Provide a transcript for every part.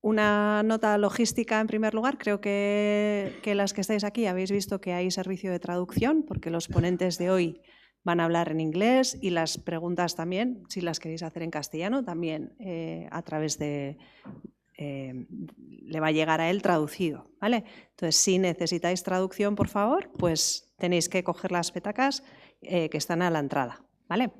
Una nota logística en primer lugar. Creo que las que estáis aquí habéis visto que hay servicio de traducción, porque los ponentes de hoy van a hablar en inglés y las preguntas también, si las queréis hacer en castellano, también a través de... le va a llegar a él traducido, ¿vale? Entonces, si necesitáis traducción, por favor, pues tenéis que coger las petacas que están a la entrada, ¿vale?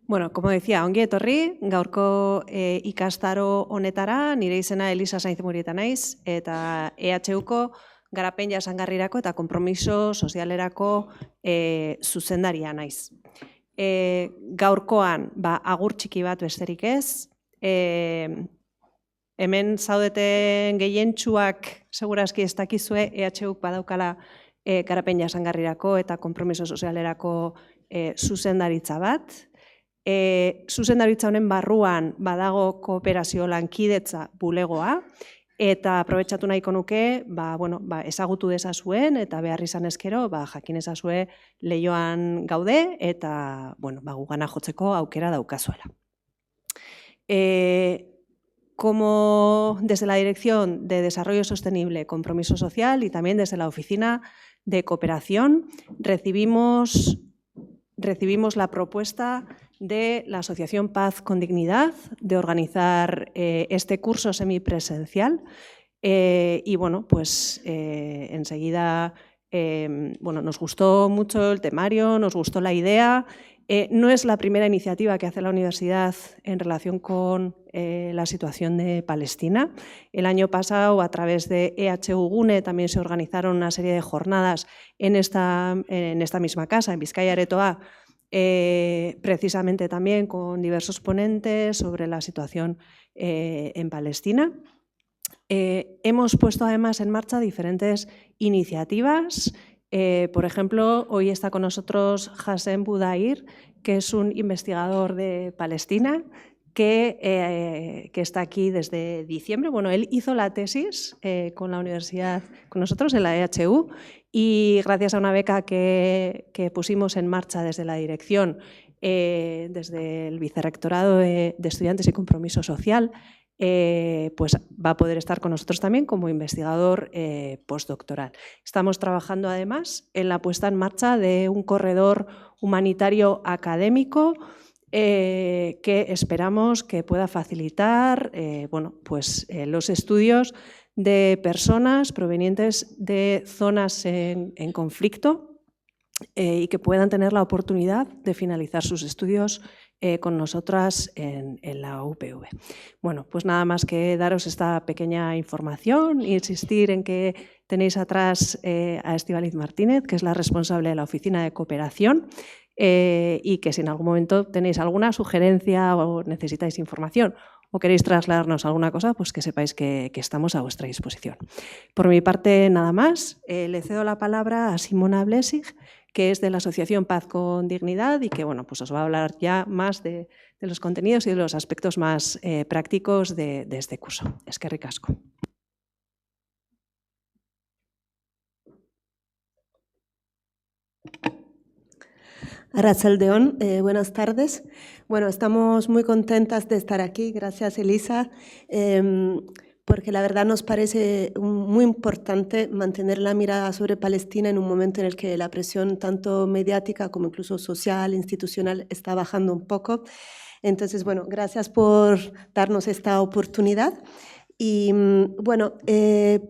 Bueno, como decía, ongi etorri, gaurko ikastaro honetara, nire izena Elisa Sainz-Murieta naiz, eta EHUko garapen jasangarrirako eta konpromiso sozialerako zuzendaria naiz. Gaurkoan, agur txiki bat besterik ez, hemen zaudeten gehientsuak segurazki ez dakizue EHUk badaukala garapen jasangarrirako eta konpromiso sozialerako zuzendaritza bat. Zuzendaritza honen barruan badago kooperazio lankidetza bulegoa, eta aprobetxatu nahiko nuke ezagutu dezazuen eta behar izan ezkero jakin ezazue lehioan gaude eta gugana jotzeko aukera daukazuela. Como desde la Dirección de Desarrollo Sostenible, Compromiso Social y también desde la Oficina de Cooperación recibimos la propuesta de la Asociación Paz con Dignidad de organizar este curso semipresencial y enseguida nos gustó mucho el temario, nos gustó la idea. No es la primera iniciativa que hace la universidad en relación con la situación de Palestina. El año pasado, a través de EHU Gune, también se organizaron una serie de jornadas en esta misma casa, en Bizkaia Aretoa, precisamente también con diversos ponentes sobre la situación en Palestina. Hemos puesto además en marcha diferentes iniciativas. Por ejemplo, hoy está con nosotros Hassem Budair, que es un investigador de Palestina, que está aquí desde diciembre. Bueno, él hizo la tesis con la universidad, con nosotros en la EHU, y gracias a una beca que pusimos en marcha desde la dirección, desde el Vicerrectorado de Estudiantes y Compromiso Social, pues va a poder estar con nosotros también como investigador postdoctoral. Estamos trabajando además en la puesta en marcha de un corredor humanitario académico que esperamos que pueda facilitar los estudios de personas provenientes de zonas en conflicto y que puedan tener la oportunidad de finalizar sus estudios con nosotras en la UPV. Bueno, pues nada más que daros esta pequeña información e insistir en que tenéis atrás a Estíbaliz Martínez, que es la responsable de la Oficina de Cooperación, y que si en algún momento tenéis alguna sugerencia o necesitáis información o queréis trasladarnos alguna cosa, pues que sepáis que estamos a vuestra disposición. Por mi parte, nada más. Le cedo la palabra a Simona Blessig, que es de la Asociación Paz con Dignidad y que pues os va a hablar ya más de los contenidos y de los aspectos más prácticos de este curso. Eskerrik asko. Arratsaldeon, buenas tardes. Bueno, estamos muy contentas de estar aquí, gracias Elisa, porque la verdad nos parece muy importante mantener la mirada sobre Palestina en un momento en el que la presión tanto mediática como incluso social, institucional, está bajando un poco. Entonces, bueno, gracias por darnos esta oportunidad. Y bueno,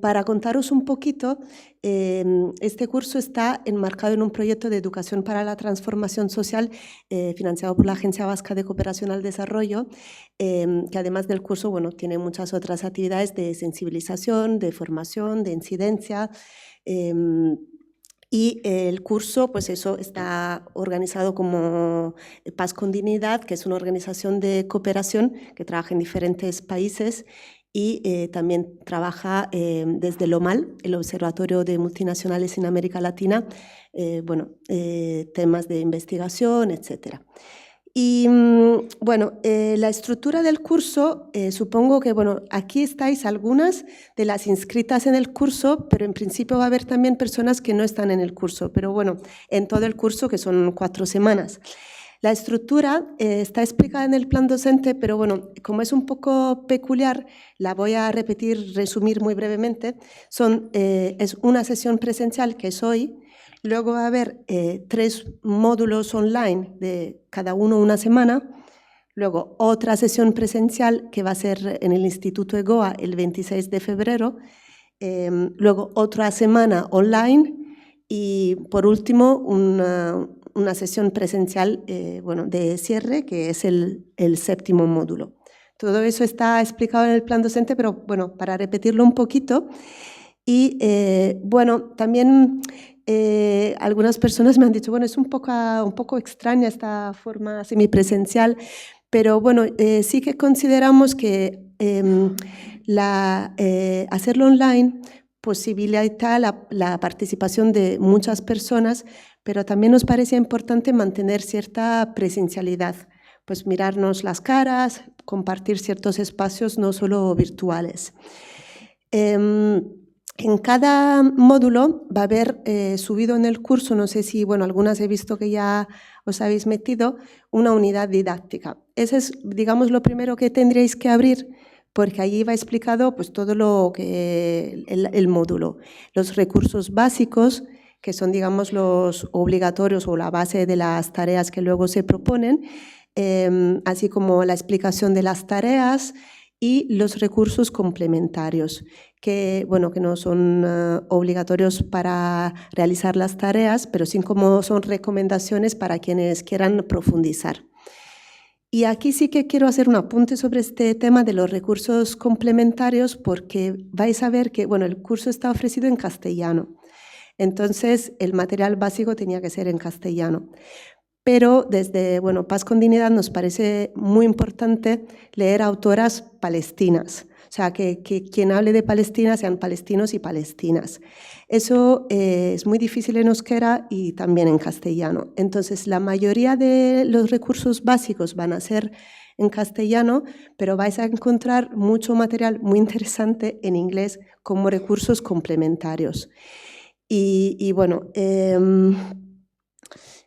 para contaros un poquito, este curso está enmarcado en un proyecto de educación para la transformación social financiado por la Agencia Vasca de Cooperación al Desarrollo, que además del curso, tiene muchas otras actividades de sensibilización, de formación, de incidencia. Y el curso, pues eso, está organizado como Paz con Dignidad, que es una organización de cooperación que trabaja en diferentes países y también trabaja desde el OMAL, el Observatorio de Multinacionales en América Latina, temas de investigación, etc. Y la estructura del curso, supongo que aquí estáis algunas de las inscritas en el curso, pero en principio va a haber también personas que no están en el curso, pero en todo el curso, que son 4 semanas. La estructura está explicada en el plan docente, pero bueno, como es un poco peculiar, la voy a repetir, resumir muy brevemente. Es una sesión presencial, que es hoy, luego va a haber 3 módulos online, de cada uno una semana, luego otra sesión presencial que va a ser en el Instituto EGOA el 26 de febrero, luego otra semana online y por último una sesión presencial de cierre, que es el 7º módulo. Todo eso está explicado en el plan docente, pero bueno, para repetirlo un poquito. Y bueno, también algunas personas me han dicho, bueno, es un poco extraña esta forma semipresencial, pero bueno, sí que consideramos que hacerlo online posibilita la participación de muchas personas, pero también nos parecía importante mantener cierta presencialidad, pues mirarnos las caras, compartir ciertos espacios no solo virtuales. En cada módulo va a haber subido en el curso, no sé si, bueno, algunas he visto que ya os habéis metido, una unidad didáctica. Ese es, digamos, lo primero que tendríais que abrir, porque allí va explicado pues, todo lo que el módulo, los recursos básicos, que son, digamos, los obligatorios o la base de las tareas que luego se proponen, así como la explicación de las tareas y los recursos complementarios, que, bueno, que no son obligatorios para realizar las tareas, pero sí como son recomendaciones para quienes quieran profundizar. Y aquí sí que quiero hacer un apunte sobre este tema de los recursos complementarios, porque vais a ver que, bueno, el curso está ofrecido en castellano. Entonces, el material básico tenía que ser en castellano. Pero desde, bueno, Paz con Dignidad nos parece muy importante leer autoras palestinas. O sea, que quien hable de Palestina sean palestinos y palestinas. Eso es muy difícil en euskera y también en castellano. Entonces, la mayoría de los recursos básicos van a ser en castellano, pero vais a encontrar mucho material muy interesante en inglés como recursos complementarios. Y bueno,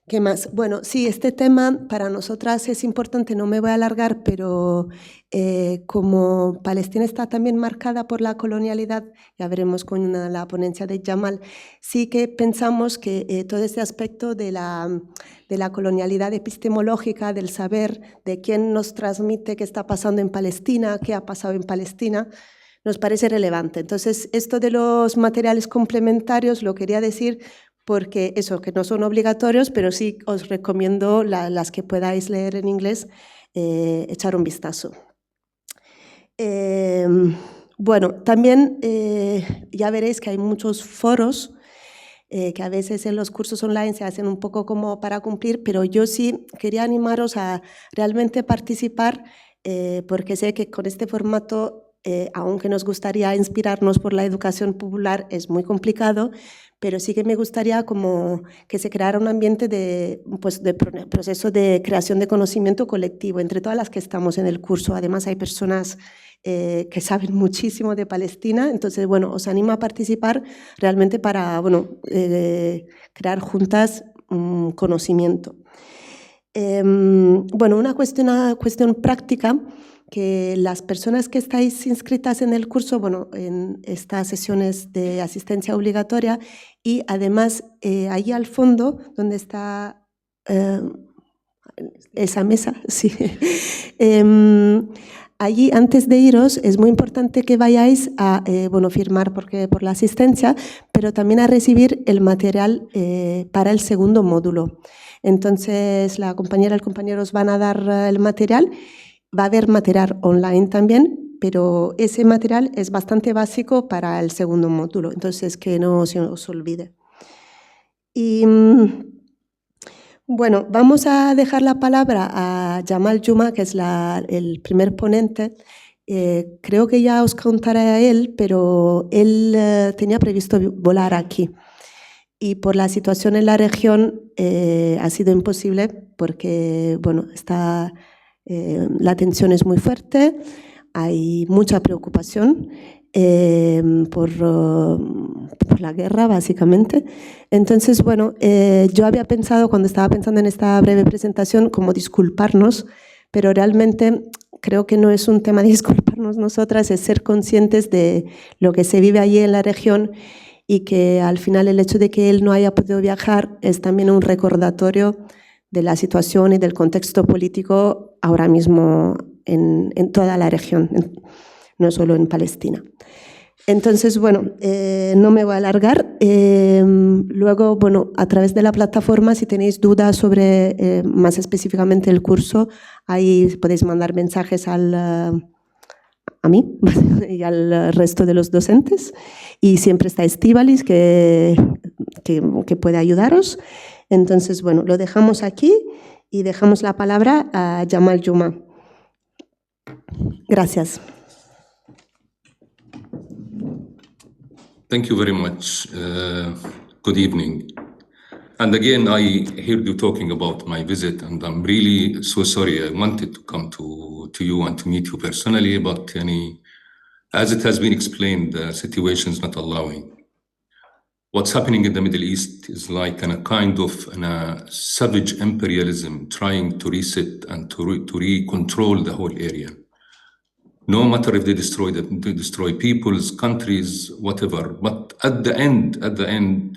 ¿qué más? Bueno, sí, este tema para nosotras es importante, no me voy a alargar, pero como Palestina está también marcada por la colonialidad, ya veremos con la ponencia de Jamal, sí que pensamos que todo este aspecto de la colonialidad epistemológica, del saber, de quién nos transmite qué está pasando en Palestina, qué ha pasado en Palestina, nos parece relevante. Entonces, esto de los materiales complementarios lo quería decir porque eso, que no son obligatorios, pero sí os recomiendo las que podáis leer en inglés, echar un vistazo. Bueno, también ya veréis que hay muchos foros que a veces en los cursos online se hacen un poco como para cumplir, pero yo sí quería animaros a realmente participar, porque sé que con este formato, aunque nos gustaría inspirarnos por la educación popular, es muy complicado, pero sí que me gustaría como que se creara un ambiente de proceso de creación de conocimiento colectivo entre todas las que estamos en el curso. Además hay personas que saben muchísimo de Palestina, entonces bueno, os animo a participar realmente para crear juntas un conocimiento. Bueno, una cuestión práctica, que las personas que estáis inscritas en el curso, bueno, en estas sesiones de asistencia obligatoria, y además ahí al fondo, donde está esa mesa, sí. Allí, antes de iros, es muy importante que vayáis a firmar por la asistencia, pero también a recibir el material para el segundo módulo. Entonces, la compañera y el compañero os van a dar el material. Va a haber material online también, pero ese material es bastante básico para el segundo módulo, entonces que no se os olvide. Y bueno, vamos a dejar la palabra a Jamal Juma, que es el primer ponente. Creo que ya os contaré a él, pero él tenía previsto volar aquí. Y por la situación en la región ha sido imposible porque, bueno, la tensión es muy fuerte, hay mucha preocupación. por la guerra, básicamente. Entonces, bueno, yo había pensado, cuando estaba pensando en esta breve presentación, como disculparnos, pero realmente creo que no es un tema de disculparnos nosotras, es ser conscientes de lo que se vive allí en la región y que al final el hecho de que él no haya podido viajar es también un recordatorio de la situación y del contexto político ahora mismo en toda la región, no solo en Palestina. Entonces, bueno, no me voy a alargar. Luego, bueno, a través de la plataforma, si tenéis dudas sobre más específicamente el curso, ahí podéis mandar mensajes a mí y al resto de los docentes. Y siempre está Estíbaliz, que puede ayudaros. Entonces, bueno, lo dejamos aquí y dejamos la palabra a Jamal Juma. Gracias. Thank you very much. Good evening. And again, I heard you talking about my visit, and I'm really so sorry. I wanted to come to you and to meet you personally, but as it has been explained, the situation is not allowing. What's happening in the Middle East is like a kind of savage imperialism trying to reset and to re-control the whole area. No matter if they destroy peoples, countries, whatever. But at the end,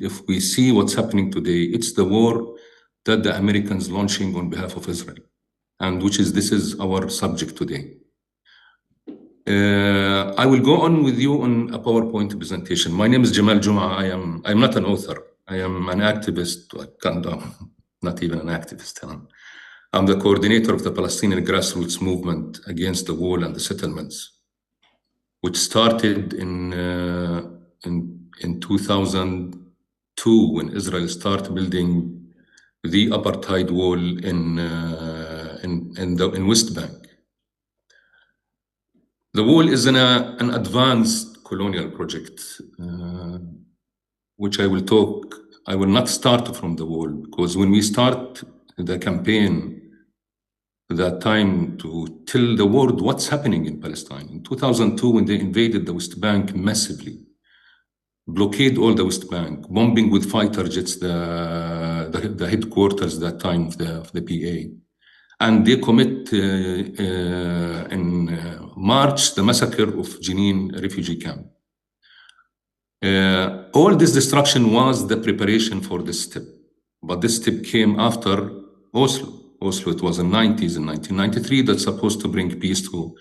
if we see what's happening today, it's the war that the Americans launching on behalf of Israel, and this is our subject today. I will go on with you on a PowerPoint presentation. My name is Jamal Juma. I'm not an author. I am an activist. Not even an activist. I'm the coordinator of the Palestinian grassroots movement against the wall and the settlements, which started in 2002 when Israel started building the apartheid wall in West Bank. The wall is an advanced colonial project, which I will not start from the wall, because when we start the campaign, that time to tell the world what's happening in Palestine. In 2002, when they invaded the West Bank massively, blockade all the West Bank, bombing with fighter jets the headquarters that time of the PA. And they commit in March the massacre of Jenin refugee camp. All this destruction was the preparation for this step, but this step came after Oslo. Oslo, it was in the 90s, in 1993, that's supposed to bring peace to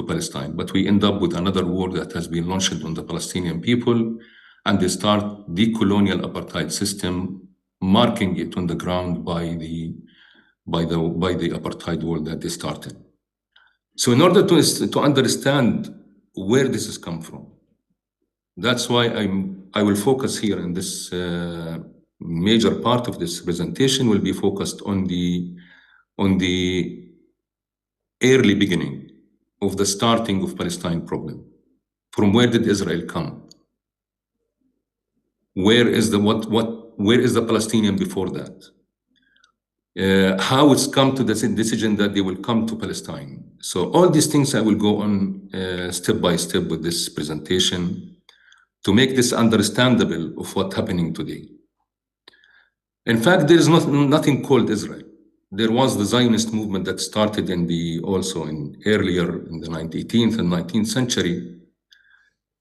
Palestine. But we end up with another war that has been launched on the Palestinian people, and they start the colonial apartheid system, marking it on the ground by the apartheid war that they started. So in order to understand where this has come from, that's why I will focus here in this major part of this presentation will be focused on the early beginning of the starting of Palestine problem. From where did Israel come? Where is the Palestinian before that? How it's come to the decision that they will come to Palestine. So all these things I will go on step by step with this presentation to make this understandable of what's happening today. In fact, there is nothing called Israel. There was the Zionist movement that started earlier in the 18th and 19th century.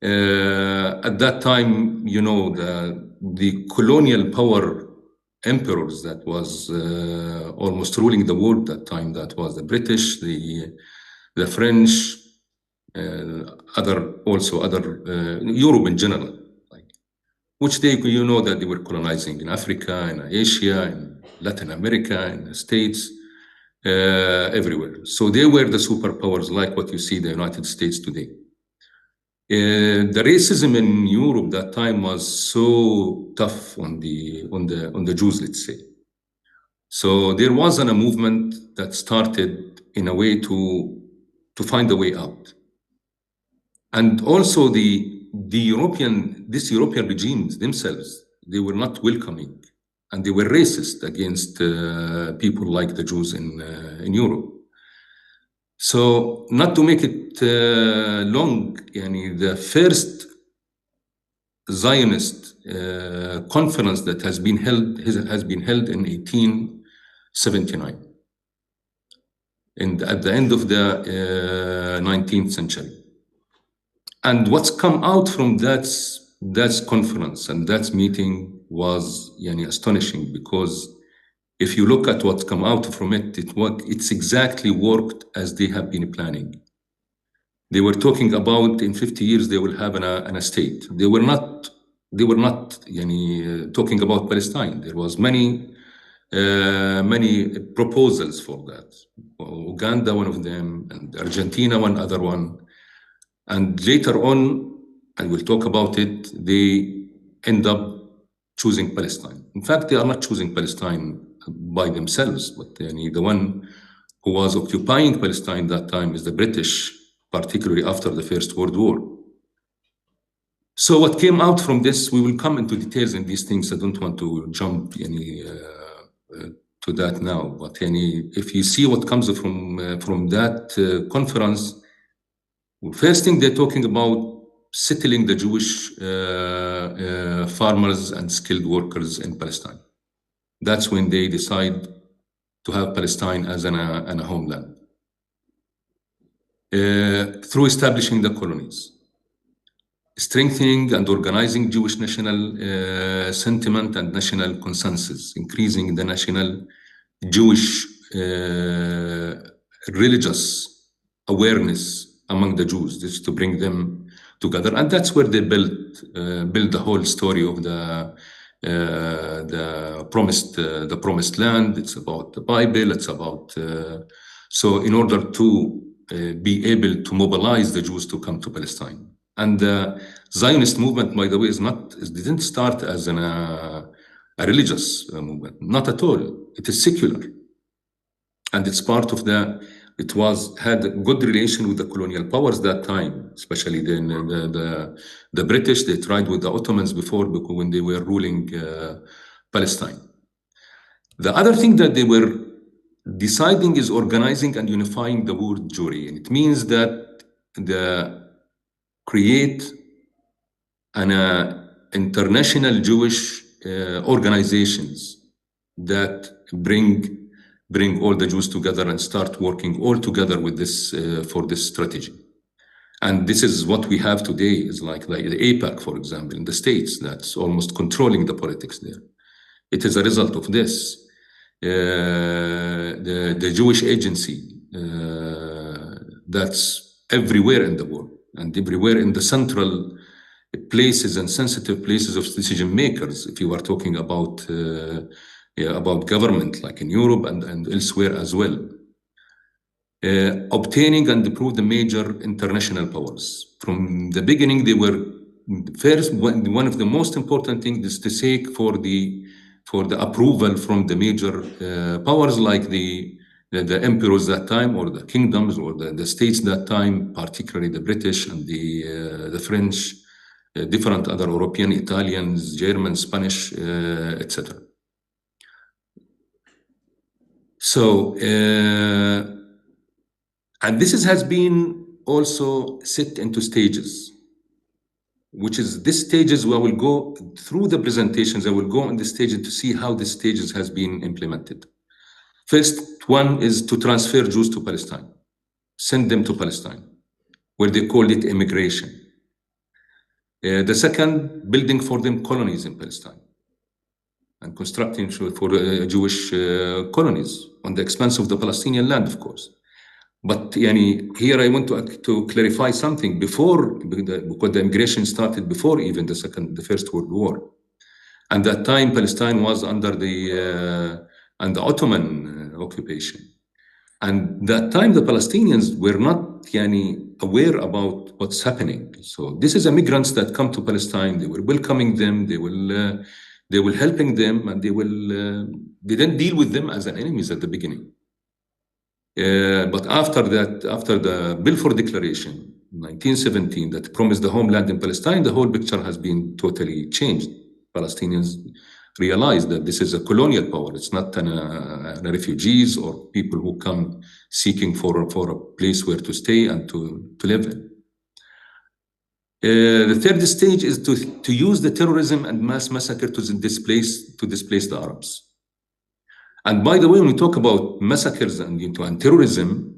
At that time, the colonial power emperors that was almost ruling the world that time, that was the British, the French, other Europe in general, which that they were colonizing in Africa, in Asia, in Latin America, in the States, everywhere. So they were the superpowers, like what you see the United States today. The racism in Europe that time was so tough on the Jews, let's say. So there wasn't a movement that started in a way to find a way out. And also these European regimes themselves, they were not welcoming, and they were racist against people like the Jews in Europe. So not to make it long, the first Zionist conference that has been held in 1879, at the end of the 19th century. And what's come out from that conference and that meeting was astonishing, because if you look at what's come out from it, it's exactly worked as they have been planning. They were talking about in 50 years they will have an state. They were not talking about Palestine. There was many proposals for that. Uganda, one of them, and Argentina, one other one. And later on, and we'll talk about it, they end up choosing Palestine. In fact, they are not choosing Palestine by themselves, but the one who was occupying Palestine that time is the British, particularly after the First World War. So what came out from this, we will come into details in these things. I don't want to jump to that now, but if you see what comes from that conference, first thing they're talking about settling the Jewish farmers and skilled workers in Palestine. That's when they decide to have Palestine as a homeland. Through establishing the colonies, strengthening and organizing Jewish national sentiment and national consensus, increasing the national Jewish religious awareness among the Jews, just to bring them together. And that's where they built the whole story of the promised land. It's about the Bible. It's about so in order to be able to mobilize the Jews to come to Palestine. And the Zionist movement, by the way, didn't start as a religious movement, not at all. It is secular, and it's part of had a good relation with the colonial powers that time, especially the British. They tried with the Ottomans before, because when they were ruling Palestine. The other thing that they were deciding is organizing and unifying the word Jewry, and it means that create an international Jewish organizations that bring all the Jews together and start working all together with this for this strategy. And this is what we have today, is like the AIPAC, for example, in the States, that's almost controlling the politics there. It is a result of this. The Jewish agency that's everywhere in the world and everywhere in the central places and sensitive places of decision makers, if you are talking about government, like in Europe and elsewhere as well. Obtaining and approve the major international powers. From the beginning, they were first, one of the most important things is to seek for the approval from the major powers, like the emperors that time, or the kingdoms, or the states that time, particularly the British and the French, different other European, Italians, Germans, Spanish, etc. So, and this has been also set into stages, which is this stages where I will go through the presentations. I will go on the stages to see how the stages has been implemented. First one is to transfer Jews to Palestine, send them to Palestine, where they called it immigration. The second, building for them colonies in Palestine and constructing for Jewish colonies on the expense of the Palestinian land, of course. But here I want to clarify something because the immigration started before even the First World War. And that time Palestine was under the Ottoman occupation. And that time the Palestinians were not aware about what's happening. So this is immigrants that come to Palestine. They were welcoming them. They will helping them, and they didn't deal with them as enemies at the beginning. But after the Balfour Declaration, 1917, that promised the homeland in Palestine, the whole picture has been totally changed. Palestinians realize that this is a colonial power. It's not refugees or people who come seeking for a place where to stay and to live in. The third stage is to use the terrorism and mass massacre to displace the Arabs. And by the way, when we talk about massacres and terrorism,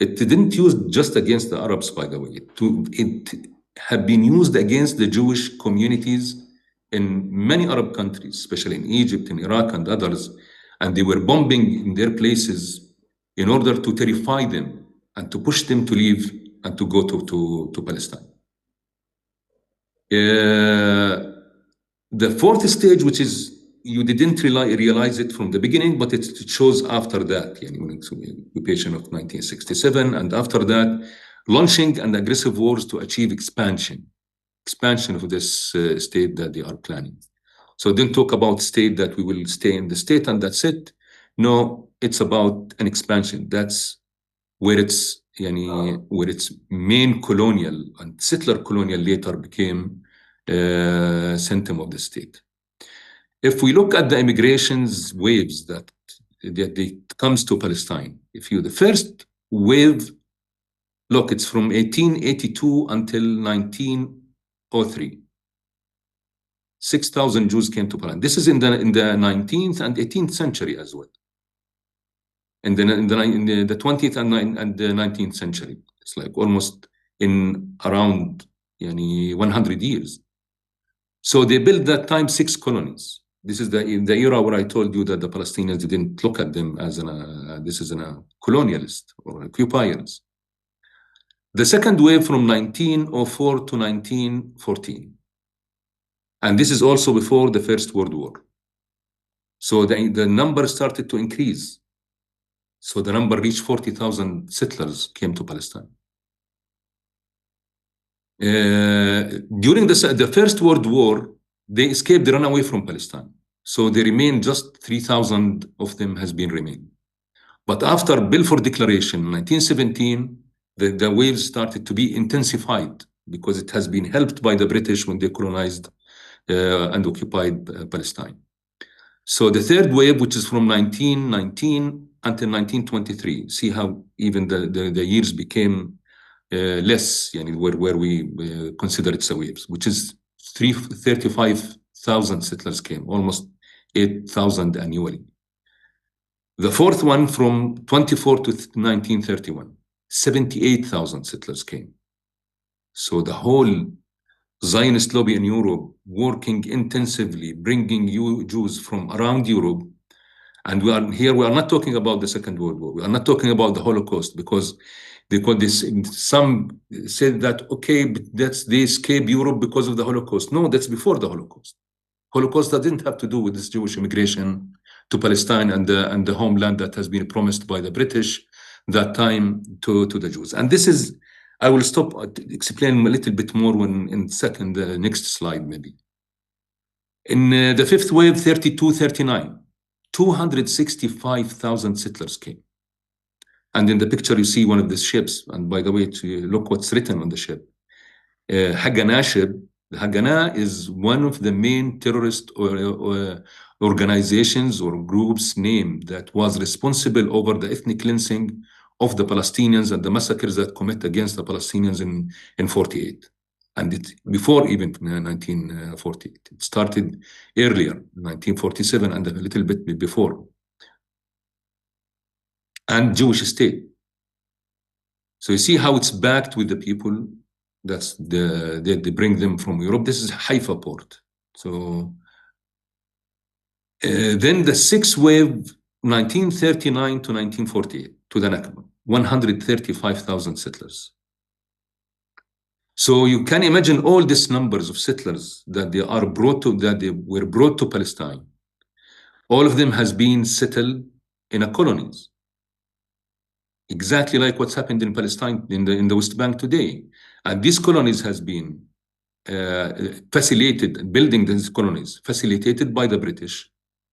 it didn't use just against the Arabs, by the way. It had been used against the Jewish communities in many Arab countries, especially in Egypt, in Iraq, and others. And they were bombing in their places in order to terrify them and to push them to leave and to go to Palestine. The fourth stage, which is you didn't realize it from the beginning, but it shows after that, occupation of 1967, and after that, launching and aggressive wars to achieve expansion of this state that they are planning. So don't talk about state that we will stay in the state and that's it. No, it's about an expansion. That's where its main colonial and settler colonial later became symptom of the state. If we look at the immigrations waves that comes to Palestine, the first wave, look, it's from 1882 until 1903. 6,000 Jews came to Palestine. This is in the 19th and 18th century as well. In the 20th and the 19th century. It's like almost in around 100 years. So they built that time 6 colonies. This is the era where I told you that the Palestinians didn't look at them as this is a colonialist or occupiers. The second wave from 1904 to 1914. And this is also before the First World War. So the number started to increase. So the number reached 40,000 settlers came to Palestine. During the First World War, they escaped, they ran away from Palestine. So they remained, just 3,000 of them has been remained. But after Balfour Declaration in 1917, the waves started to be intensified because it has been helped by the British when they colonized and occupied Palestine. So the third wave, which is from 1919 until 1923, see how even the years became less, where we consider it's a waves, which is 35,000 settlers came, almost 8,000 annually. The fourth one from 24 to 1931, 78,000 settlers came. So the whole Zionist lobby in Europe working intensively, bringing Jews from around Europe. And we are not talking about the Second World War. We are not talking about the Holocaust because some said that, okay, but they escaped Europe because of the Holocaust. No, that's before the Holocaust. Holocaust didn't have to do with this Jewish immigration to Palestine and the homeland that has been promised by the British that time to the Jews. And this is, I will stop explain a little bit more in the next slide maybe. In the fifth wave, 32-39, 265,000 settlers came. And in the picture, you see one of the ships. And by the way, look what's written on the ship. Haganah ship. Haganah is one of the main terrorist organizations or groups name that was responsible over the ethnic cleansing of the Palestinians and the massacres that commit against the Palestinians in 48. And before even 1948. It started earlier, 1947 and a little bit before. And Jewish state. So you see how it's backed with the people. That's they bring them from Europe. This is Haifa port. So then the sixth wave, 1939 to 1948, to the Nakba, 135,000 settlers. So you can imagine all these numbers of settlers that they were brought to Palestine. All of them has been settled in a colonies. Exactly like what's happened in Palestine, in the West Bank today. And these colonies has been facilitated, building these colonies, facilitated by the British,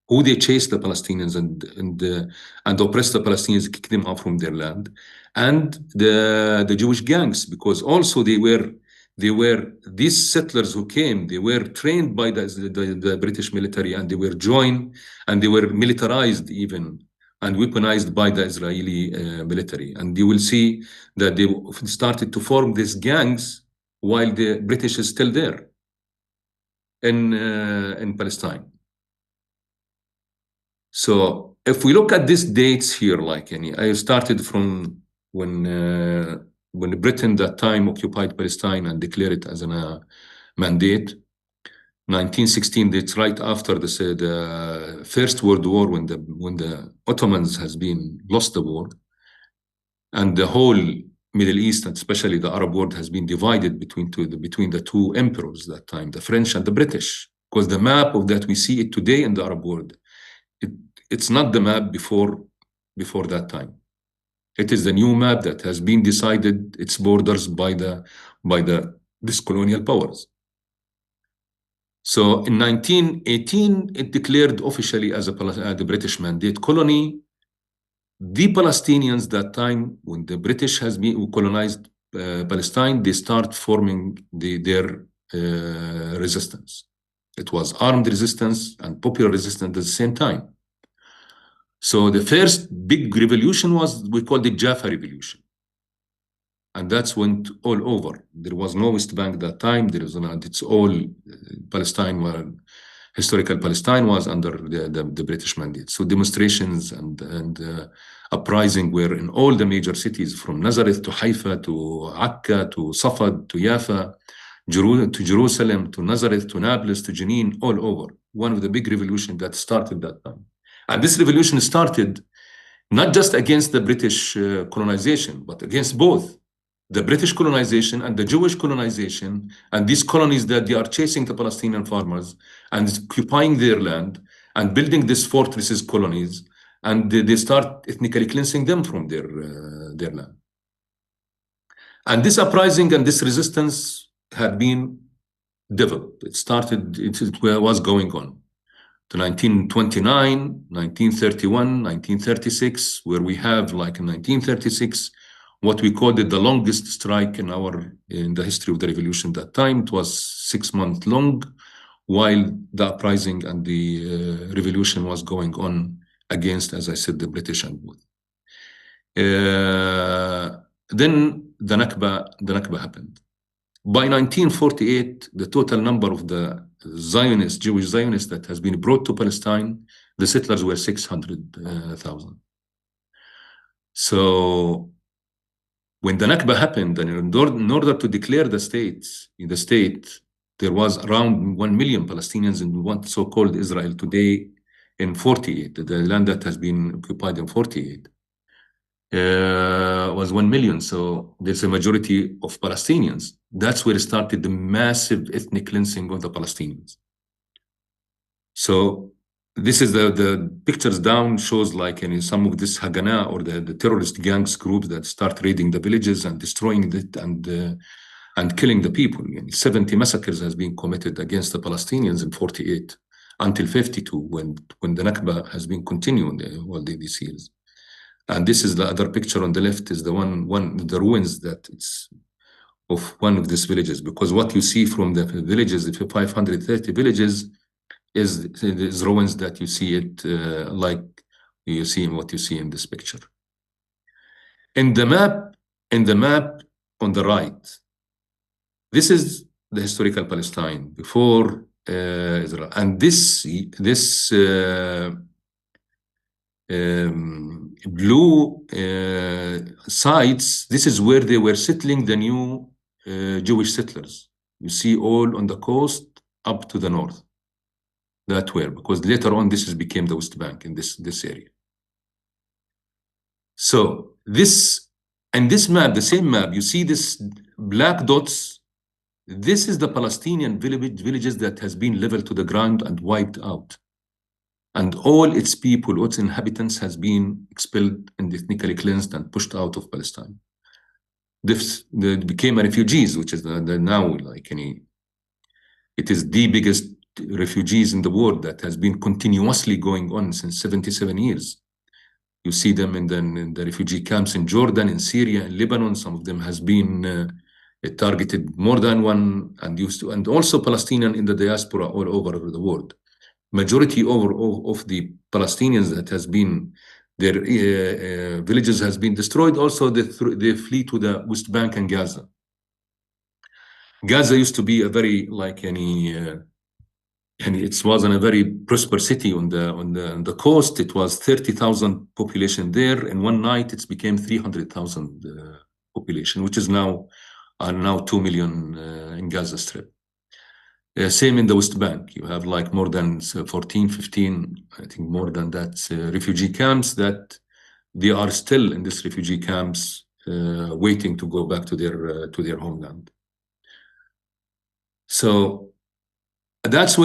who they chased the Palestinians and oppressed the Palestinians, kicked them out from their land, and the Jewish gangs, because also they were these settlers who came, they were trained by the British military, and they were joined, and they were militarized even, and weaponized by the Israeli military. And you will see that they started to form these gangs while the British is still there in Palestine. So if we look at these dates here, like I started from when Britain that time occupied Palestine and declared it as a mandate. 1916, that's right after the First World War, when the Ottomans has been lost the war, and the whole Middle East, and especially the Arab world, has been divided between the two emperors that time, the French and the British. Because the map of that we see it today in the Arab world, it's not the map before that time. It is the new map that has been decided its borders by these colonial powers. So in 1918, it declared officially as the British Mandate colony. The Palestinians that time, when the British has been colonized Palestine, they start forming their resistance. It was armed resistance and popular resistance at the same time. So the first big revolution was, we called it Jaffa Revolution. And that's went all over. There was no West Bank that time. There was not, it's all Palestine, historical Palestine was under the British mandate. So demonstrations and uprising were in all the major cities, from Nazareth to Haifa to Akka to Safad to Jaffa, to Jerusalem to Nazareth to Nablus to Jenin, all over. One of the big revolutions that started that time. And this revolution started not just against the British colonization, but against both the British colonization and the Jewish colonization, and these colonies that they are chasing the Palestinian farmers and occupying their land and building these fortresses colonies, and they start ethnically cleansing them from their land. And this uprising and this resistance had been developed. It started, it was going on to 1929, 1931, 1936, where we have, like in 1936, what we called it the longest strike in the history of the revolution. That time it was 6 months long, while the uprising and the revolution was going on against, as I said, the British and both. Then the Nakba happened. By 1948, the total number of the Zionists, Jewish Zionists that has been brought to Palestine, the settlers were 600,000. So when the Nakba happened, and in order to declare the state, there was around 1 million Palestinians in what so-called Israel today in 48, the land that has been occupied in 48. Was 1 million, so there's a majority of Palestinians. That's where it started the massive ethnic cleansing of the Palestinians. So this is the pictures down shows like in some of this Haganah or the terrorist gangs groups that start raiding the villages and destroying it and killing the people. 70 massacres has been committed against the Palestinians in 48 until 52 when the Nakba has been continuing all these years. And this is the other picture on the left, is the the ruins that it's of one of these villages, because what you see from the villages, the 530 villages, is ruins that you see it like you see in what you see in this picture. In the map on the right, this is the historical Palestine before Israel, and this blue sites, this is where they were settling the new Jewish settlers. You see all on the coast up to the north. That were, because later on this became the West Bank in this area. So this map, the same map, you see this black dots. This is the Palestinian villages that has been leveled to the ground and wiped out. And all its people, all its inhabitants has been expelled and ethnically cleansed and pushed out of Palestine. They became refugees, which is now like it is the biggest refugees in the world that has been continuously going on since 77 years. You see them in the refugee camps in Jordan, in Syria, in Lebanon. Some of them has been It targeted more than one and used to, and also Palestinian in the diaspora all over the world. Majority of the Palestinians that has been, their villages has been destroyed. Also, they flee to the West Bank and Gaza. Gaza used to be a very and it wasn't a very prosperous city on the coast. It was 30,000 population there. In one night, it became 300,000 population, which is now 2 million in Gaza Strip. Same in the West Bank. You have like more than 14, 15, I think more than that, refugee camps that they are still in these refugee camps, waiting to go back to their homeland. So that's how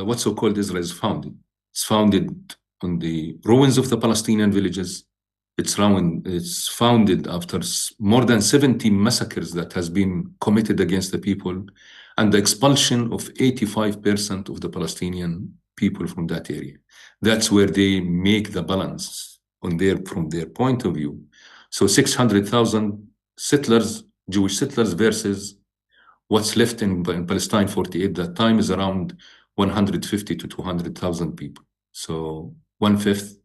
what's so-called Israel is founded. It's founded on the ruins of the Palestinian villages. It's founded after more than 70 massacres that has been committed against the people and the expulsion of 85% of the Palestinian people from that area. That's where they make the balance from their point of view. So 600,000 settlers, Jewish settlers versus what's left in Palestine 48 that time is around 150 to 200,000 people. So 1/5,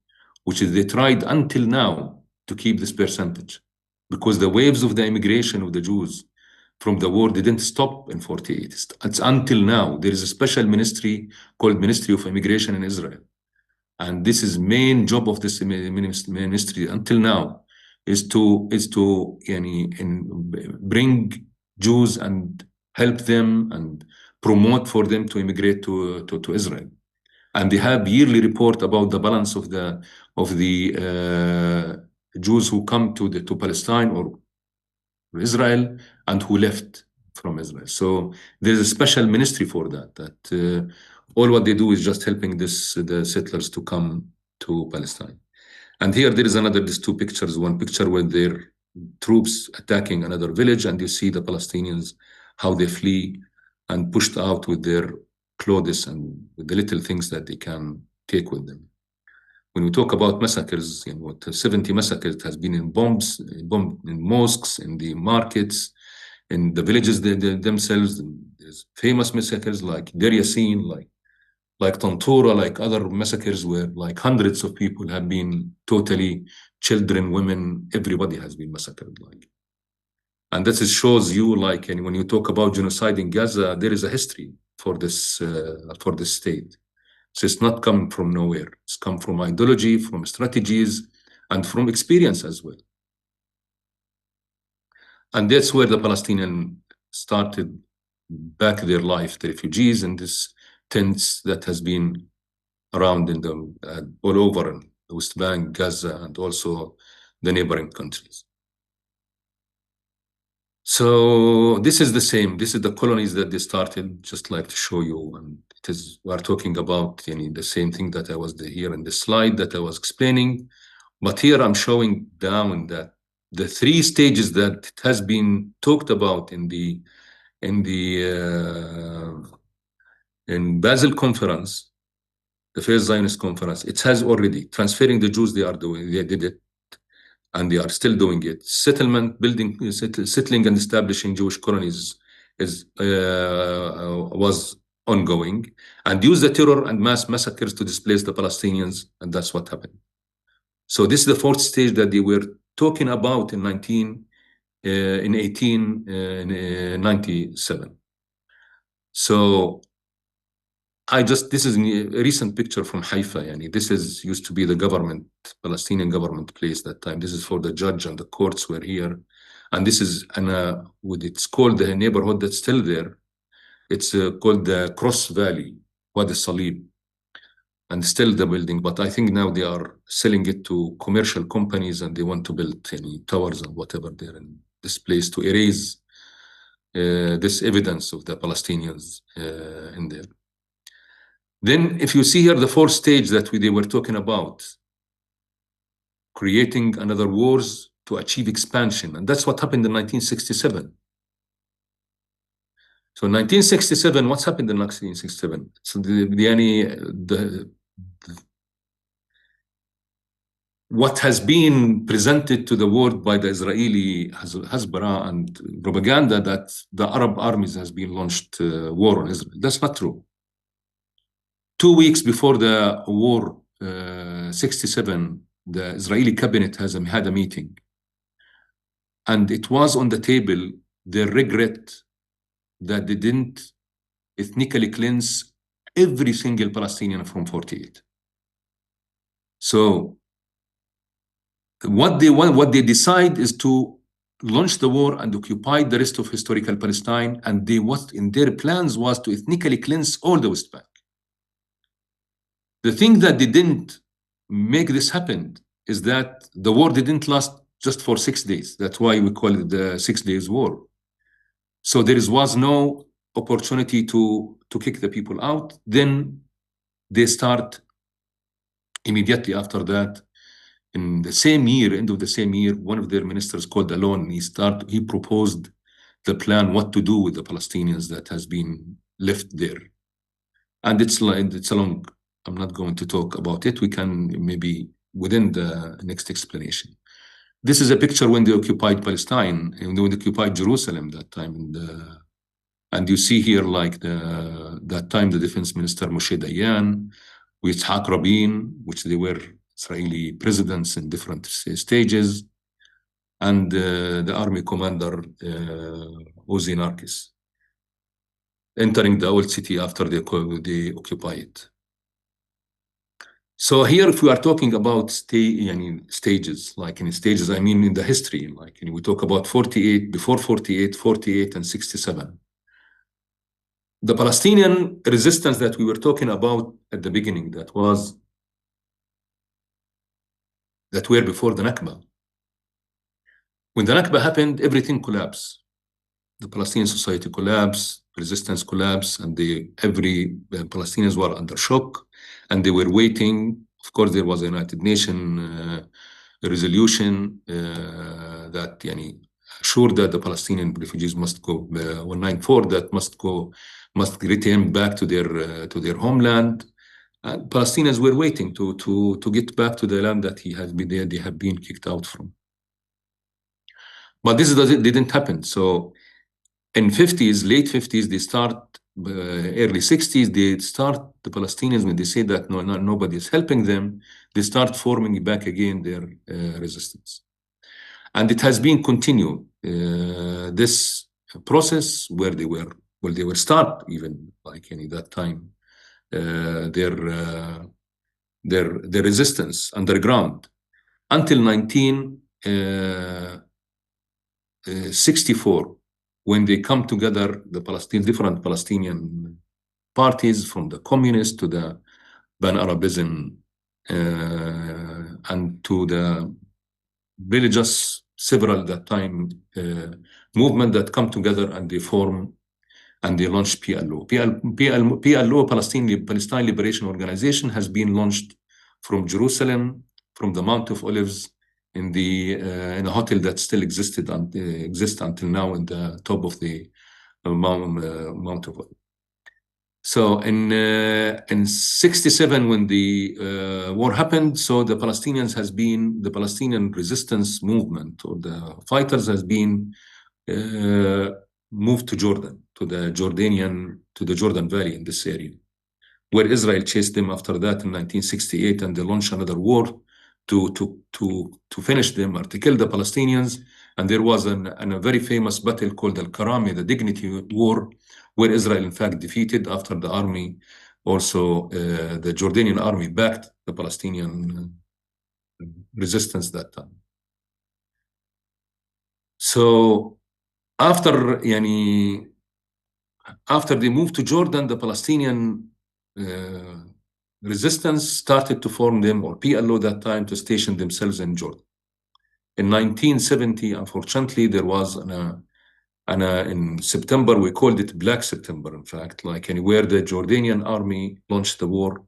which is they tried until now to keep this percentage because the waves of the immigration of the Jews from the war didn't stop in 48. It's until now. There is a special ministry called Ministry of Immigration in Israel. And this is main job of this ministry until now is to bring Jews and help them and promote for them to immigrate to Israel. And they have yearly report about the balance of the Jews who come to Palestine or Israel and who left from Israel. So there's a special ministry for that all what they do is just helping the settlers to come to Palestine. And here there is these two pictures. One picture with their troops attacking another village, and you see the Palestinians, how they flee and pushed out with their clothes and with the little things that they can take with them. When we talk about massacres, 70 massacres has been in bombs in mosques, in the markets, in the villages themselves. There's famous massacres like Deir Yassin, like Tantura, like other massacres where like hundreds of people have been totally, children, women, everybody has been massacred. And this shows you and when you talk about genocide in Gaza, there is a history for this state. So it's not come from nowhere. It's come from ideology, from strategies, and from experience as well. And that's where the Palestinians started back their life, the refugees in this tents that has been around in all over in the West Bank, Gaza, and also the neighboring countries. So this is the same. This is the colonies that they started, just like to show you. And we are talking about the same thing that I was here in the slide that I was explaining. But here I'm showing down that the 3 stages that has been talked about in Basel Conference, the First Zionist Conference, it has already transferring the Jews. They did it, and they are still doing it. Settlement, settling and establishing Jewish colonies was ongoing, and use the terror and mass massacres to displace the Palestinians, and that's what happened. So this is the 4th stage that they were talking about in 1897. So this is a recent picture from Haifa. This used to be the Palestinian government place that time. This is for the judge and the courts were here. And this is it's called the neighborhood that's still there. It's called the Cross Valley, Wadi Salib, and still the building. But I think now they are selling it to commercial companies and they want to build towers and whatever there in this place to erase this evidence of the Palestinians in there. Then if you see here the 4th stage that they were talking about, creating another wars to achieve expansion. And that's what happened in 1967. So 1967, what's happened in 1967? So what has been presented to the world by the Israeli Hasbara and propaganda that the Arab armies has been launched war on Israel. That's not true. 2 weeks before the war, 67, the Israeli cabinet had a meeting, and it was on the table their regret that they didn't ethnically cleanse every single Palestinian from 48. So what they decide is to launch the war and occupy the rest of historical Palestine, and what in their plans was to ethnically cleanse all the West Bank. The thing that they didn't make this happen is that the war didn't last just for 6 days. That's why we call it the 6 days war. So there was no opportunity to kick the people out. Then they start immediately after that. In the same year, end of the same year, one of their ministers called alone. He proposed the plan what to do with the Palestinians that has been left there. And it's a long, I'm not going to talk about it. We can maybe within the next explanation. This is a picture when they occupied Palestine, and when they occupied Jerusalem that time. And you see here, like that time, the defense minister Moshe Dayan, with Yitzhak Rabin, which they were Israeli presidents in different stages, and the army commander Uzi Narkis, entering the old city after they occupy it. So here, if we are talking about stages, like in stages, I mean in the history, like we talk about 48, before 48, 48, and 67. The Palestinian resistance that we were talking about at the beginning, that were before the Nakba. When the Nakba happened, everything collapsed. The Palestinian society collapsed, resistance collapsed, and Palestinians were under shock, and they were waiting. Of course, there was a United Nations resolution that assured that the Palestinian refugees must go, 194, that must return back to their homeland. And Palestinians were waiting to get back to the land that they have been kicked out from. But this didn't happen. So in 50s, late 50s, they start, early 60s, the Palestinians, when they say that nobody is helping them, they start forming back again their resistance. And it has been continued, this process where they were start even like that time, their resistance underground until 1964, when they come together, different Palestinian parties, from the communists to the Pan-Arabism and to the religious, several that time movement that come together, and they form and they launched PLO. PLO, Palestine Liberation Organization, has been launched from Jerusalem, from the Mount of Olives, in a hotel that still exists until now, in the top of the Mount of Olives. So in 67, when the war happened, so the Palestinian resistance movement, or the fighters, has been moved to Jordan, to the Jordan Valley, in this area, where Israel chased them after that in 1968, and they launched another war to finish them, or to kill the Palestinians. And there was a very famous battle called Al-Karami, the Dignity War, where Israel in fact defeated, after the army, also the Jordanian army, backed the Palestinian resistance that time. So after they moved to Jordan, the Palestinian resistance started to form them, or PLO that time, to station themselves in Jordan. In 1970, unfortunately, there was in September, we called it Black September, in fact, where the Jordanian army launched the war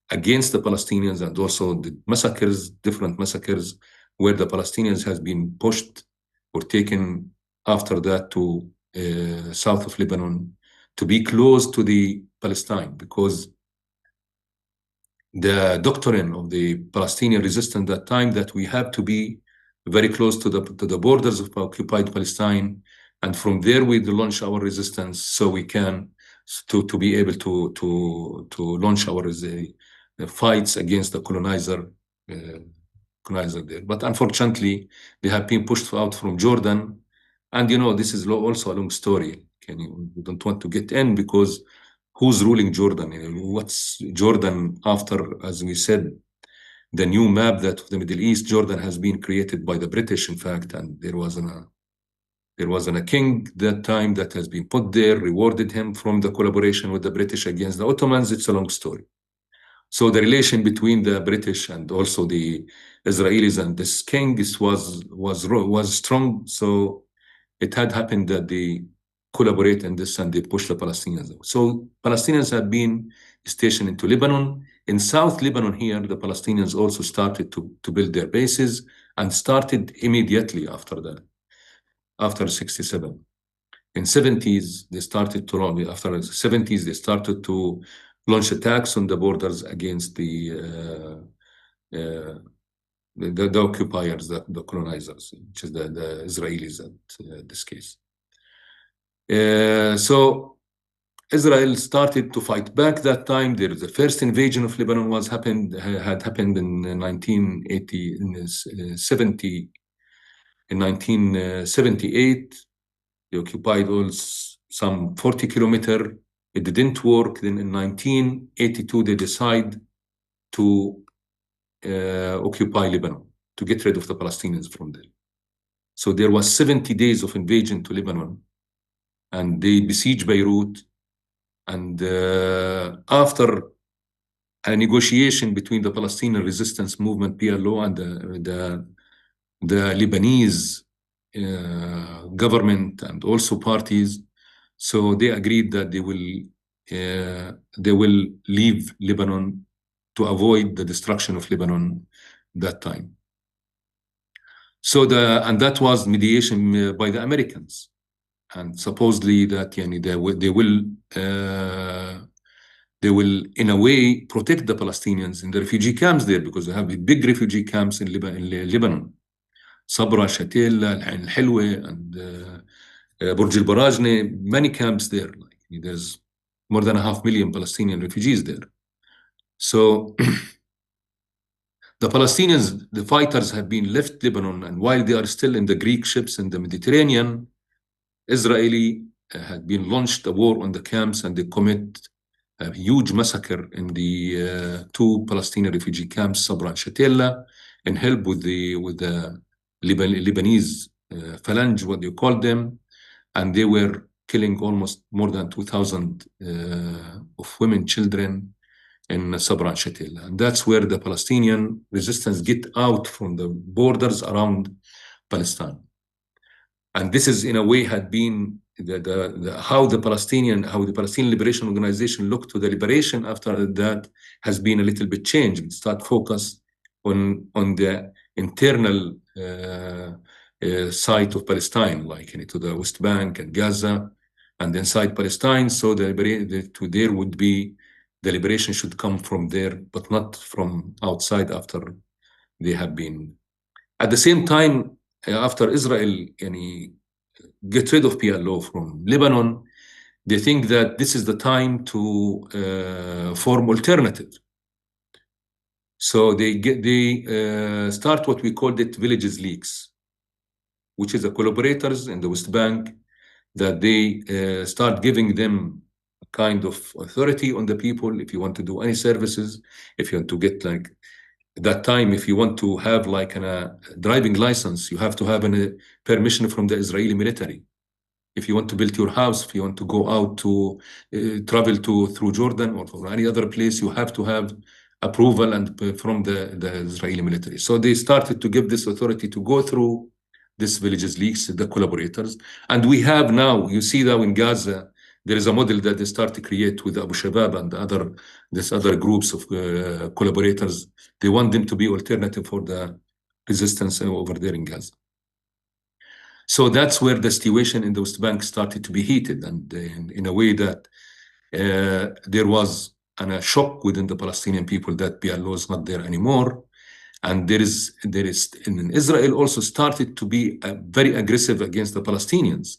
against the Palestinians, and also the massacres, different massacres, where the Palestinians has been pushed or taken after that to south of Lebanon, to be close to the Palestine, because the doctrine of the Palestinian resistance at that time that we have to be very close to the borders of occupied Palestine, and from there we launch our resistance, so we can to be able to launch our fights against the colonizer there. But unfortunately, they have been pushed out from Jordan, and this is also a long story. We don't want to get in, because who's ruling Jordan? What's Jordan after, as we said, the new map that of the Middle East? Jordan has been created by the British, in fact, and there wasn't a king that time that has been put there, rewarded him from the collaboration with the British against the Ottomans. It's a long story. So the relation between the British and also the Israelis and this king was strong. So it had happened that they collaborate in this and they push the Palestinians out. So Palestinians have been stationed into Lebanon. In South Lebanon here, the Palestinians also started to build their bases, and started immediately after that, after 67. In 70s, they started to run. After the 70s, they started to launch attacks on the borders against the occupiers, the colonizers, which is the Israelis in this case. So Israel started to fight back that time. There is the first invasion of Lebanon had happened in 1978. They occupied some 40 kilometers. It didn't work. Then in 1982, they decide to occupy Lebanon, to get rid of the Palestinians from there. So there was 70 days of invasion to Lebanon, and they besieged Beirut. And after a negotiation between the Palestinian resistance movement, PLO, and the Lebanese government and also parties, so they agreed that they will leave Lebanon to avoid the destruction of Lebanon that time. So and that was mediation by the Americans, and supposedly that they will in a way protect the Palestinians in the refugee camps there, because they have big refugee camps in Lebanon. Sabra, Shatila, Al Hilwa, and Burj al Barajne, many camps there. There's more than 500,000 Palestinian refugees there. So the Palestinians, the fighters, have been left Lebanon, and while they are still in the Greek ships in the Mediterranean, Israeli had been launched a war on the camps, and they commit a huge massacre in the two Palestinian refugee camps, Sabra and Shatila, in help with the Lebanese phalange, what you call them, and they were killing almost more than 2,000 of women, children in Sabra and Shatila. And that's where the Palestinian resistance get out from the borders around Palestine. And this is in a way had been how the Palestinian Liberation Organization looked to the liberation after that has been a little bit changed. It start focus on the internal side of Palestine, like to the West Bank and Gaza, and inside Palestine. So there would be the liberation should come from there, but not from outside after they have been. At the same time, after Israel get rid of PLO from Lebanon, they think that this is the time to form alternative. So they start what we called it villages leagues, which is the collaborators in the West Bank, that they start giving them a kind of authority on the people. If you want to do any services, if you want to get that time, if you want to have a driving license, you have to have a permission from the Israeli military. If you want to build your house, if you want to go out to travel through Jordan or from any other place, you have to have approval and from the Israeli military. So they started to give this authority to go through this villages leagues, the collaborators. And we have now, you see that in Gaza, there is a model that they start to create with Abu Shabab and other groups of collaborators. They want them to be alternative for the resistance over there in Gaza. So that's where the situation in the West Bank started to be heated, and in a way that there was a shock within the Palestinian people that PLO is not there anymore. And there is in Israel also started to be very aggressive against the Palestinians,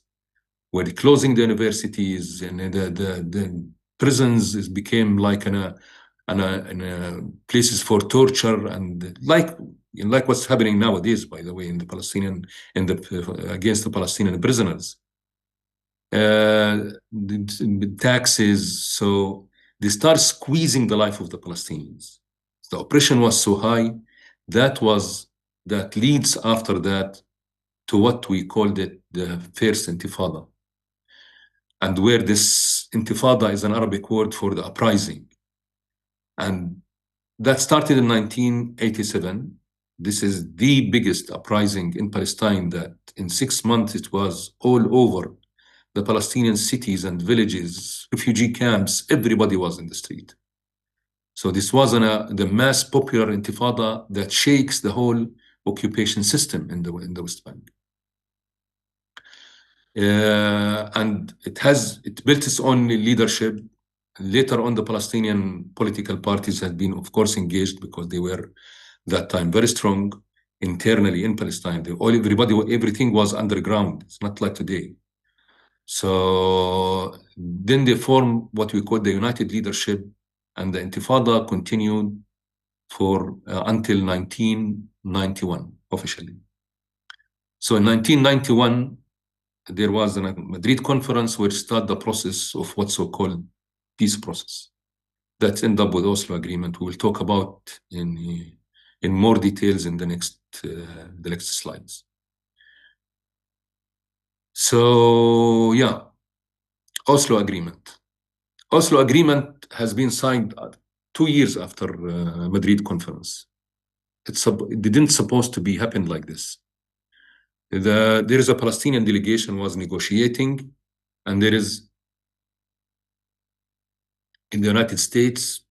where closing the universities and the prisons became like places for torture, and like what's happening nowadays, by the way, in the Palestinian against the Palestinian prisoners. The taxes, so they start squeezing the life of the Palestinians. The oppression was so high that leads after that to what we called it the first Intifada, and where this Intifada is an Arabic word for the uprising, and that started in 1987. This is the biggest uprising in Palestine, that in 6 months it was all over the Palestinian cities and villages, refugee camps, everybody was in the street. So this was the mass popular Intifada that shakes the whole occupation system in the West Bank. And it built its own leadership. Later on, the Palestinian political parties had been, of course, engaged, because they were that time very strong internally in Palestine. Everything was underground. It's not like today. So then they formed what we call the United Leadership, and the Intifada continued for until 1991 officially. So in 1991, there was a Madrid conference which started the process of what's so-called peace process. That ended up with Oslo Agreement. We will talk about in more details in the next slides. So yeah, Oslo Agreement. Oslo Agreement has been signed 2 years after Madrid conference. It didn't supposed to be happen like this. There is a Palestinian delegation was negotiating, and there is in the United States,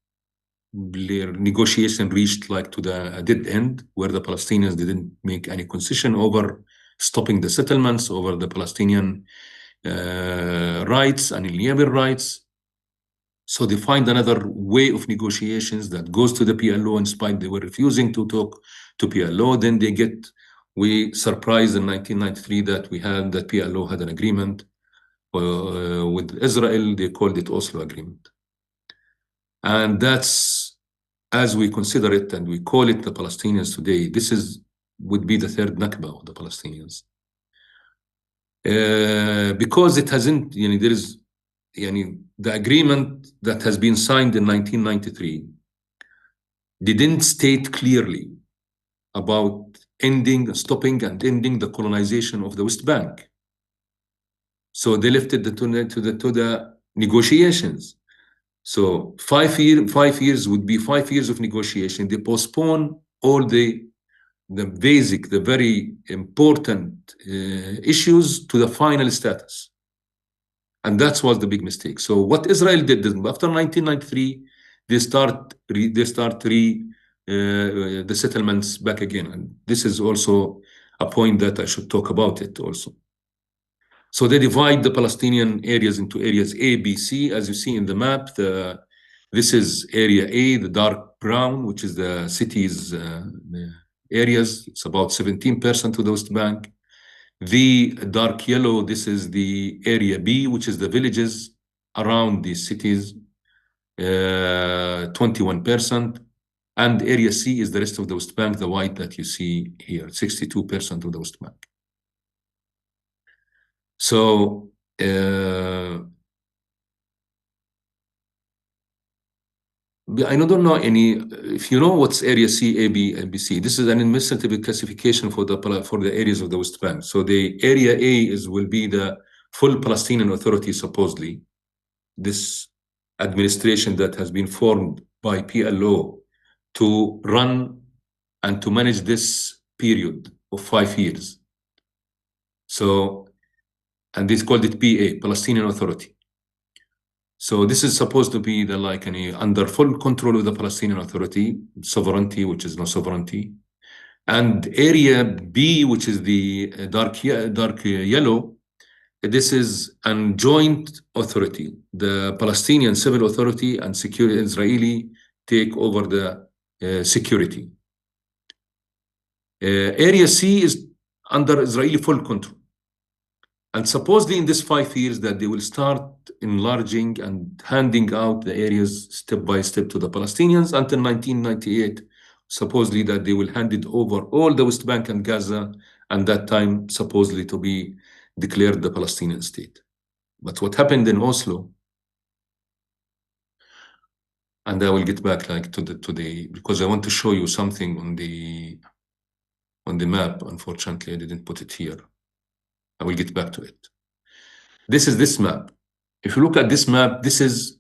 their negotiation reached like to the dead end, where the Palestinians didn't make any concession over stopping the settlements, over the Palestinian rights and inalienable rights. So they find another way of negotiations that goes to the PLO, in spite they were refusing to talk to PLO. Then we surprised in 1993 that PLO had an agreement with Israel. They called it Oslo Agreement. And that's, as we consider it, and we call it the Palestinians today, would be the third Nakba of the Palestinians. Because it hasn't, there is, the agreement that has been signed in 1993 didn't state clearly about stopping and ending the colonization of the West Bank. So they left it to the negotiations. So 5 years would be 5 years of negotiation. They postpone all the very important issues to the final status. And that was the big mistake. So what Israel did after 1993, they start the settlements back again. And this is also a point that I should talk about it also. So they divide the Palestinian areas into areas A, B, C. As you see in the map, this is area A, the dark brown, which is the cities areas. It's about 17% of the West Bank. The dark yellow, this is the area B, which is the villages around these cities, 21%. And area C is the rest of the West Bank, the white that you see here, 62% of the West Bank. So I don't know if you know what's area C, A, B, and B, C. This is an administrative classification for the areas of the West Bank. So the area A will be the full Palestinian Authority, supposedly. This administration that has been formed by PLO to run and to manage this period of 5 years. So, and they called it PA, Palestinian Authority. So this is supposed to be under full control of the Palestinian Authority, sovereignty, which is no sovereignty. And area B, which is the dark yellow, this is a joint authority. The Palestinian Civil Authority and security Israeli take over the security. Area C is under Israeli full control. And supposedly in this 5 years that they will start enlarging and handing out the areas step by step to the Palestinians until 1998. Supposedly that they will hand it over all the West Bank and Gaza, and that time supposedly to be declared the Palestinian state. But what happened in Oslo, and I will get back like to the because I want to show you something on the map. Unfortunately, I didn't put it here. I will get back to it. This is this map. If you look at this map, this is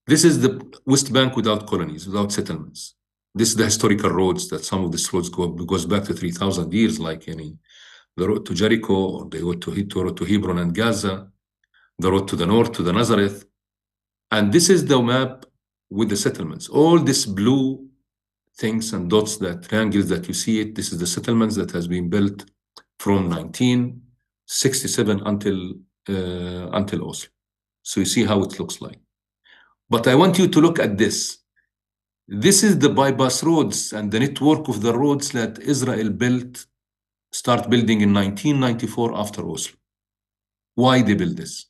the West Bank without colonies, without settlements. This is the historical roads that some of these roads goes back to 3,000 years, like the road to Jericho, or the road to Hebron and Gaza, the road to the north to the Nazareth. And this is the map with the settlements. All these blue things and dots, that triangles that you see it, this is the settlements that has been built from 1967 until Oslo. So you see how it looks like. But I want you to look at this. This is the bypass roads and the network of the roads that Israel start building in 1994 after Oslo. Why they build this?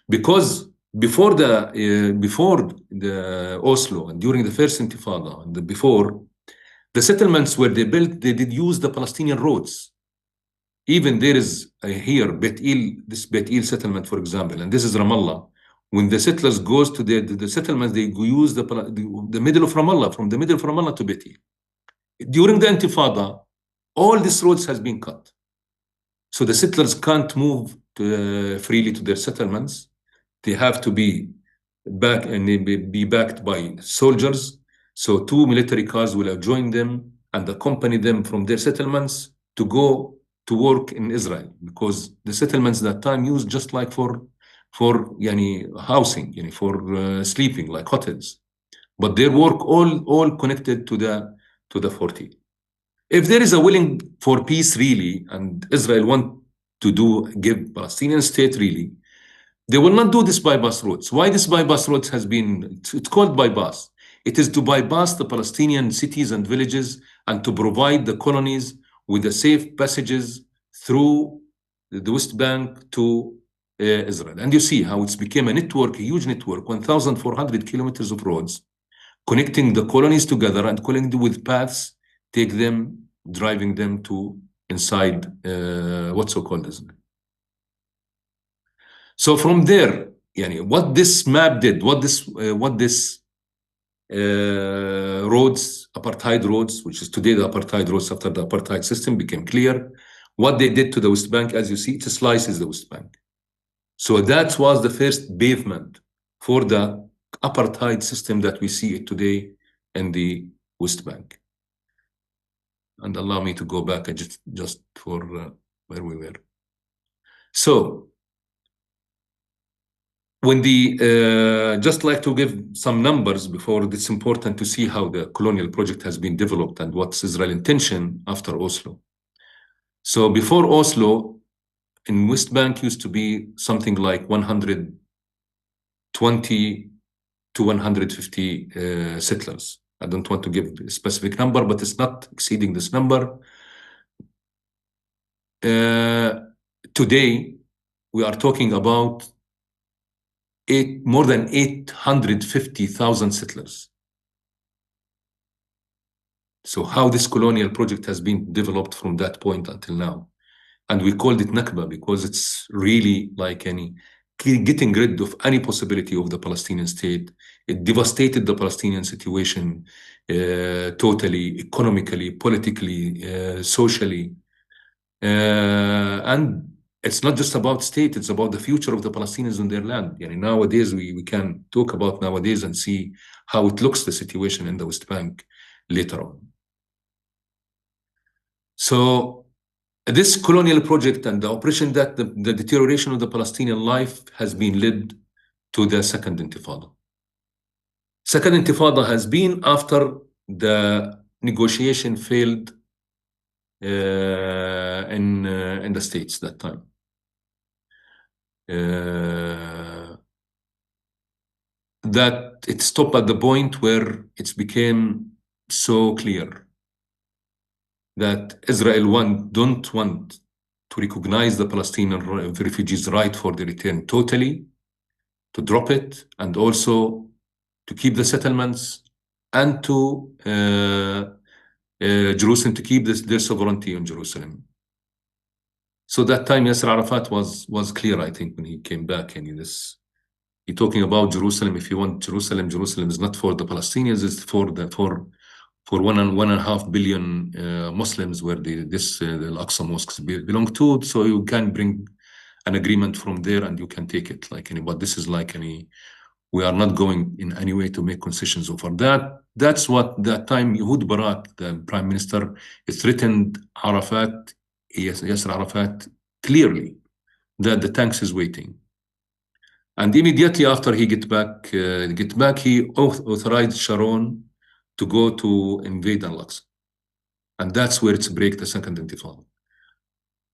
Because before the Oslo and during the first Intifada and before, the settlements where they built, they did use the Palestinian roads. Even there is here Bet El, this Bet El settlement, for example, and this is Ramallah. When the settlers goes to the settlements, they use the middle of Ramallah, from the middle of Ramallah to Bet El. During the Intifada, all these roads has been cut. So the settlers can't move freely to their settlements. They have to be back and be backed by soldiers. So 2 military cars will have joined them and accompany them from their settlements to go to work in Israel, because the settlements that time used just like for housing, for sleeping, like hotels. But their work all connected to the 40. If there is a willing for peace really, and Israel want to give Palestinian state really, they will not do this bypass roads. Why this bypass roads has been, it's called bypass. It is to bypass the Palestinian cities and villages and to provide the colonies with the safe passages through the West Bank to Israel. And you see how it's became a network, a huge network, 1,400 kilometers of roads, connecting the colonies together and connecting with paths, driving them to inside what's so called Israel. So from there, what this map did, what this roads, apartheid roads, which is today the apartheid roads after the apartheid system became clear, what they did to the West Bank, as you see, it slices the West Bank. So that was the first pavement for the apartheid system that we see it today in the West Bank. And allow me to go back just for where we were. So when just like to give some numbers before, it's important to see how the colonial project has been developed and what's Israel's intention after Oslo. So before Oslo, in West Bank used to be something like 120 to 150 settlers. I don't want to give a specific number, but it's not exceeding this number. Today, we are talking about more than 850,000 settlers. So how this colonial project has been developed from that point until now. And we called it Nakba because it's really like getting rid of any possibility of the Palestinian state. It devastated the Palestinian situation totally, economically, politically, socially. And it's not just about state, it's about the future of the Palestinians in their land. Nowadays, we can talk about nowadays and see how it looks, the situation in the West Bank later on. So this colonial project and the operation that the deterioration of the Palestinian life has been led to the Second Intifada. Second Intifada has been after the negotiation failed in the States that time. that it stopped at the point where it became so clear that Israel don't want to recognize the Palestinian refugees' right for the return totally, to drop it, and also to keep the settlements, and to Jerusalem, to keep their sovereignty in Jerusalem. So that time Yasser Arafat was clear, I think, when he came back, and he's talking about Jerusalem. If you want Jerusalem, Jerusalem is not for the Palestinians, it's for 1.5 billion Muslims where the Al-Aqsa mosques belong to. So you can bring an agreement from there and you can take it. But this is we are not going in any way to make concessions over that. That's what that time Ehud Barak, the prime minister, threatened Yasser Arafat clearly that the tanks is waiting. And immediately after he get back, he authorized Sharon to go to invade Al-Aqsa. And that's where it's break the second intifada.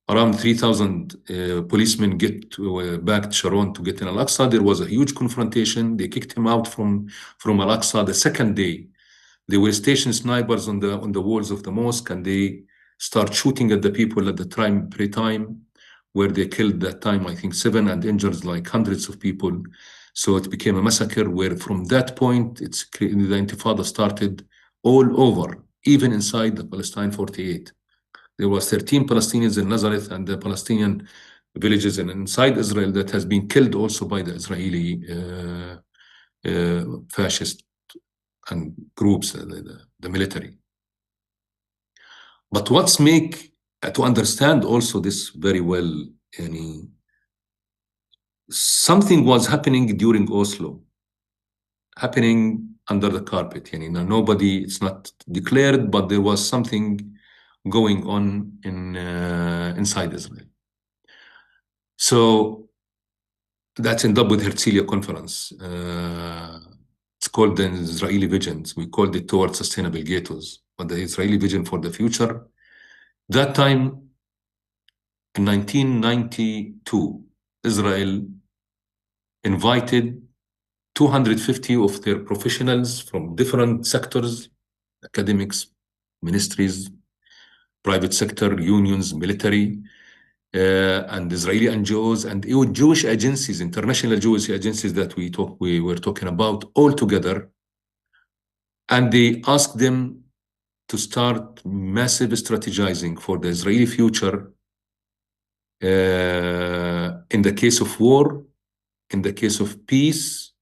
Around 3,000 policemen get back to Sharon to get in Al-Aqsa. There was a huge confrontation. They kicked him out from Al-Aqsa. The second day, they were stationed snipers on the walls of the mosque, and they start shooting at the people at the prayer time, where they killed that time, I think, 7 and injured hundreds of people. So it became a massacre where from that point, the intifada started all over, even inside the Palestine 48. There was 13 Palestinians in Nazareth and the Palestinian villages and inside Israel that has been killed also by the Israeli fascist and groups, the military. But what's to understand also this very well, something was happening during Oslo, happening under the carpet. It's not declared, but there was something going on inside Israel. So that's ended up with Herzliya conference. It's called the Israeli Vision. We called it Towards Sustainable Ghettos, but the Israeli Vision for the Future. That time, in 1992, Israel invited 250 of their professionals from different sectors, academics, ministries, private sector, unions, military, and Israeli NGOs and even Jewish agencies, international Jewish agencies that we were talking about, all together. And they asked them to start massive strategizing for the Israeli future in the case of war, in the case of peace,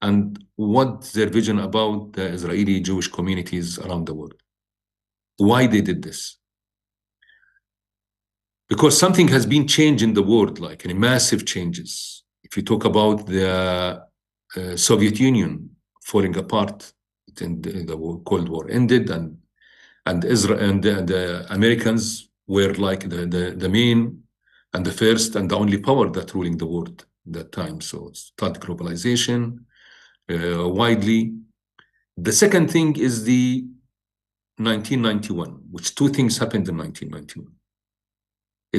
and what's their vision about the Israeli Jewish communities around the world. Why they did this? Because something has been changed in the world, massive changes. If you talk about the Soviet Union falling apart, the Cold War ended, and Israel and the Americans were the main and the first and the only power that ruling the world at that time. So it started globalization widely. The second thing is the 1991, which two things happened in 1991.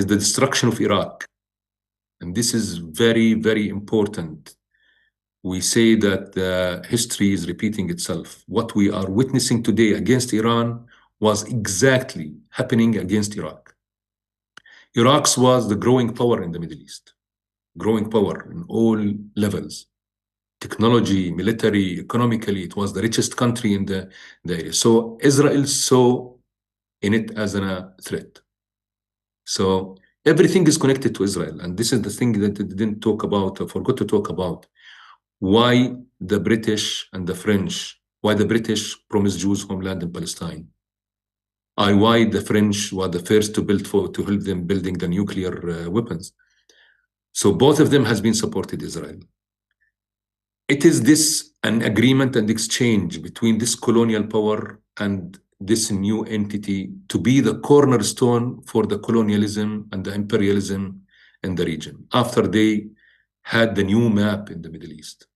Is the destruction of Iraq. And this is very, very important. We say that history is repeating itself. What we are witnessing today against Iran was exactly happening against Iraq. Iraq was the growing power in the Middle East, growing power in all levels. Technology, military, economically, it was the richest country in the area. So Israel saw in it as a threat. So everything is connected to Israel. And this is the thing that they didn't talk about, or forgot to talk about. Why the British and the French, why the British promised Jews homeland in Palestine? Why the French were the first to help them building the nuclear weapons. So both of them has been supported Israel. It is an agreement and exchange between this colonial power and this new entity to be the cornerstone for the colonialism and the imperialism in the region after they had the new map in the Middle East.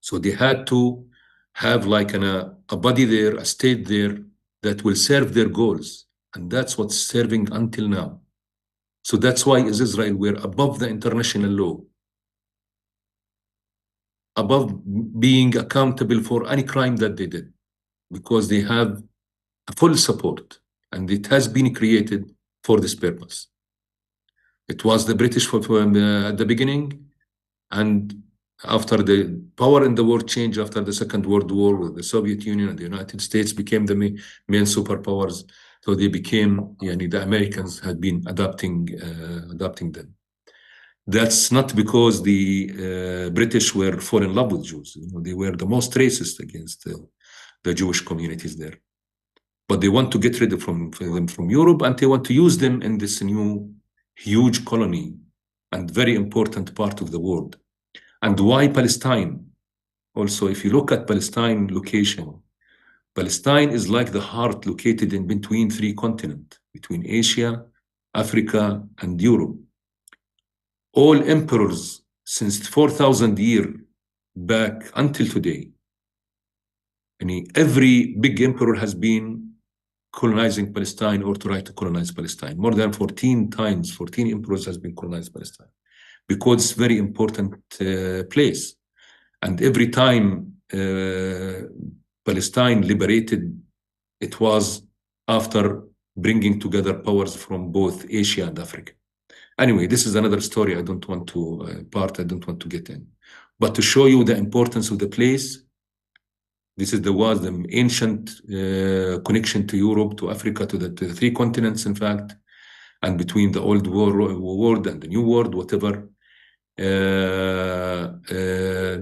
So they had to have a body there, a state there that will serve their goals. And that's what's serving until now. So that's why as Israel, we're above the international law, above being accountable for any crime that they did, because they have full support, and it has been created for this purpose. It was the British at the beginning, and after the power in the world changed after the Second World War, with the Soviet Union and the United States became the main superpowers. So they became, the Americans had been adapting them. That's not because the British were fall in love with Jews. They were the most racist against the Jewish communities there. But they want to get rid of them from Europe, and they want to use them in this new huge colony and very important part of the world. And why Palestine? Also, if you look at Palestine location, Palestine is like the heart located in between three continents, between Asia, Africa, and Europe. All emperors since 4,000 years back until today, every big emperor has been colonizing Palestine or try to colonize Palestine. More than 14 times, 14 emperors has been colonized Palestine, because it's a very important place. And every time Palestine liberated, it was after bringing together powers from both Asia and Africa. Anyway, this is another story I don't want to get in. But to show you the importance of the place, this is the ancient connection to Europe, to Africa, to the three continents, in fact, and between the old world and the new world, whatever.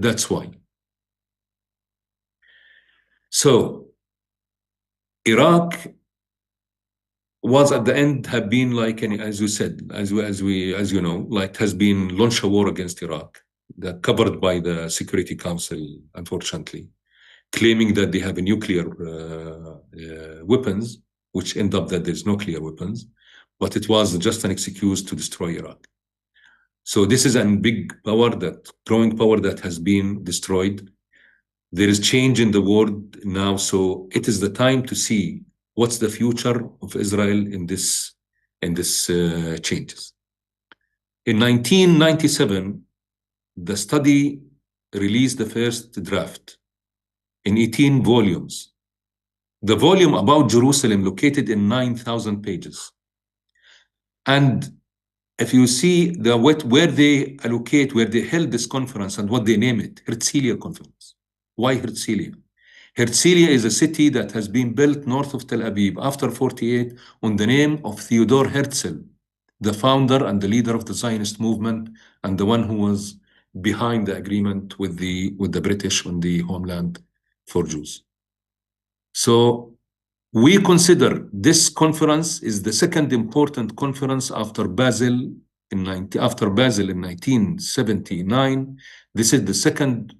That's why. So Iraq was at the end have been like, as you said, as you know, like has been launched a war against Iraq, that covered by the Security Council, unfortunately, claiming that they have a nuclear weapons, which end up that there's no nuclear weapons, but it was just an excuse to destroy Iraq. So this is a big power, that growing power that has been destroyed. There is change in the world now, so it is the time to see what's the future of Israel in this changes. In 1997, the study released the first draft in 18 volumes. The volume about Jerusalem located in 9,000 pages. And if you see where they allocate, where they held this conference and what they name it, Herzliya Conference. Why Herzliya? Herzliya is a city that has been built north of Tel Aviv after 48 on the name of Theodor Herzl, the founder and the leader of the Zionist movement, and the one who was behind the agreement with the British on the homeland for Jews. So we consider this conference is the second important conference after Basel in 1979. This is the second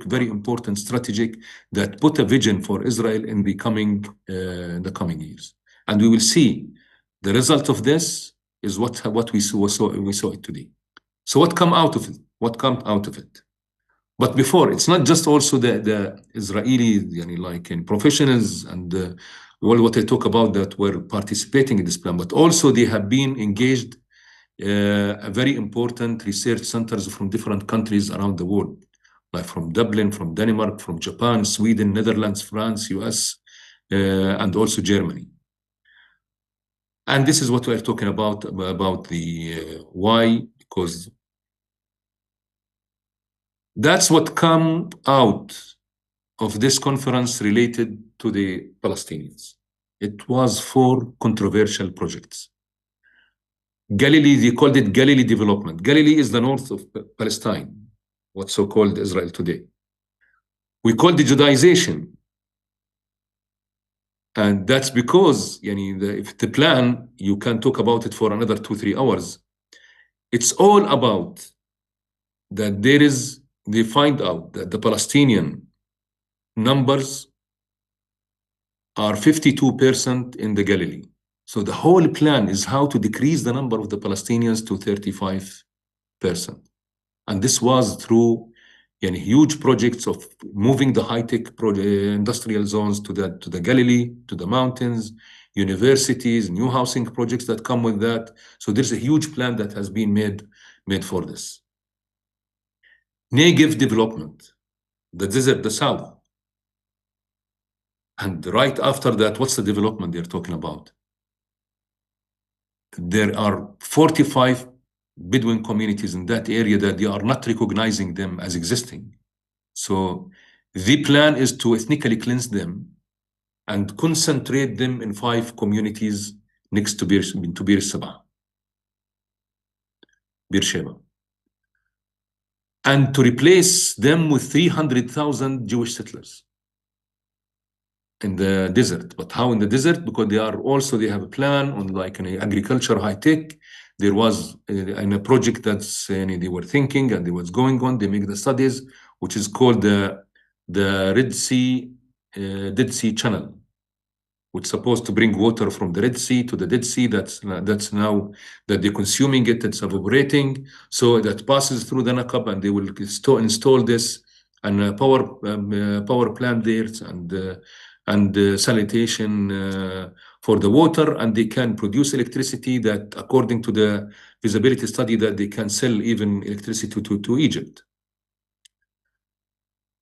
very important strategic that put a vision for Israel in the coming years. And we will see the result of this is what we saw it today. So what come out of it? What come out of it? But before, it's not just also the Israeli, professionals and all what I talk about that were participating in this plan, but also they have been engaged a very important research centers from different countries around the world, like from Dublin, from Denmark, from Japan, Sweden, Netherlands, France, US, and also Germany. And this is what we're talking about the why, because that's what come out of this conference related to the Palestinians. It was 4 controversial projects. Galilee, they called it Galilee development. Galilee is the north of Palestine, what's so-called Israel today. We called it Judaization. And that's because if the plan, you can talk about it for another 2-3 hours. It's all about that they find out that the Palestinian numbers are 52% in the Galilee. So the whole plan is how to decrease the number of the Palestinians to 35%. And this was through huge projects of moving the high-tech industrial zones to the Galilee, to the mountains, universities, new housing projects that come with that. So there's a huge plan that has been made for this. Negev development, the desert, the south. And right after that, what's the development they're talking about? There are 45 Bedouin communities in that area that they are not recognizing them as existing. So the plan is to ethnically cleanse them and concentrate them in 5 communities next to Beersheba. And to replace them with 300,000 Jewish settlers in the desert. But how in the desert? Because they have a plan on like an agriculture, high tech. There was in a project that's they were thinking and it was going on. They make the studies, which is called the Dead Sea Channel, which is supposed to bring water from the Red Sea to the Dead Sea. That's now that they're consuming it. It's evaporating, so that passes through the Nakab, and they will install this and a power plant there and sanitation for the water, and they can produce electricity that, according to the feasibility study, that they can sell even electricity to Egypt,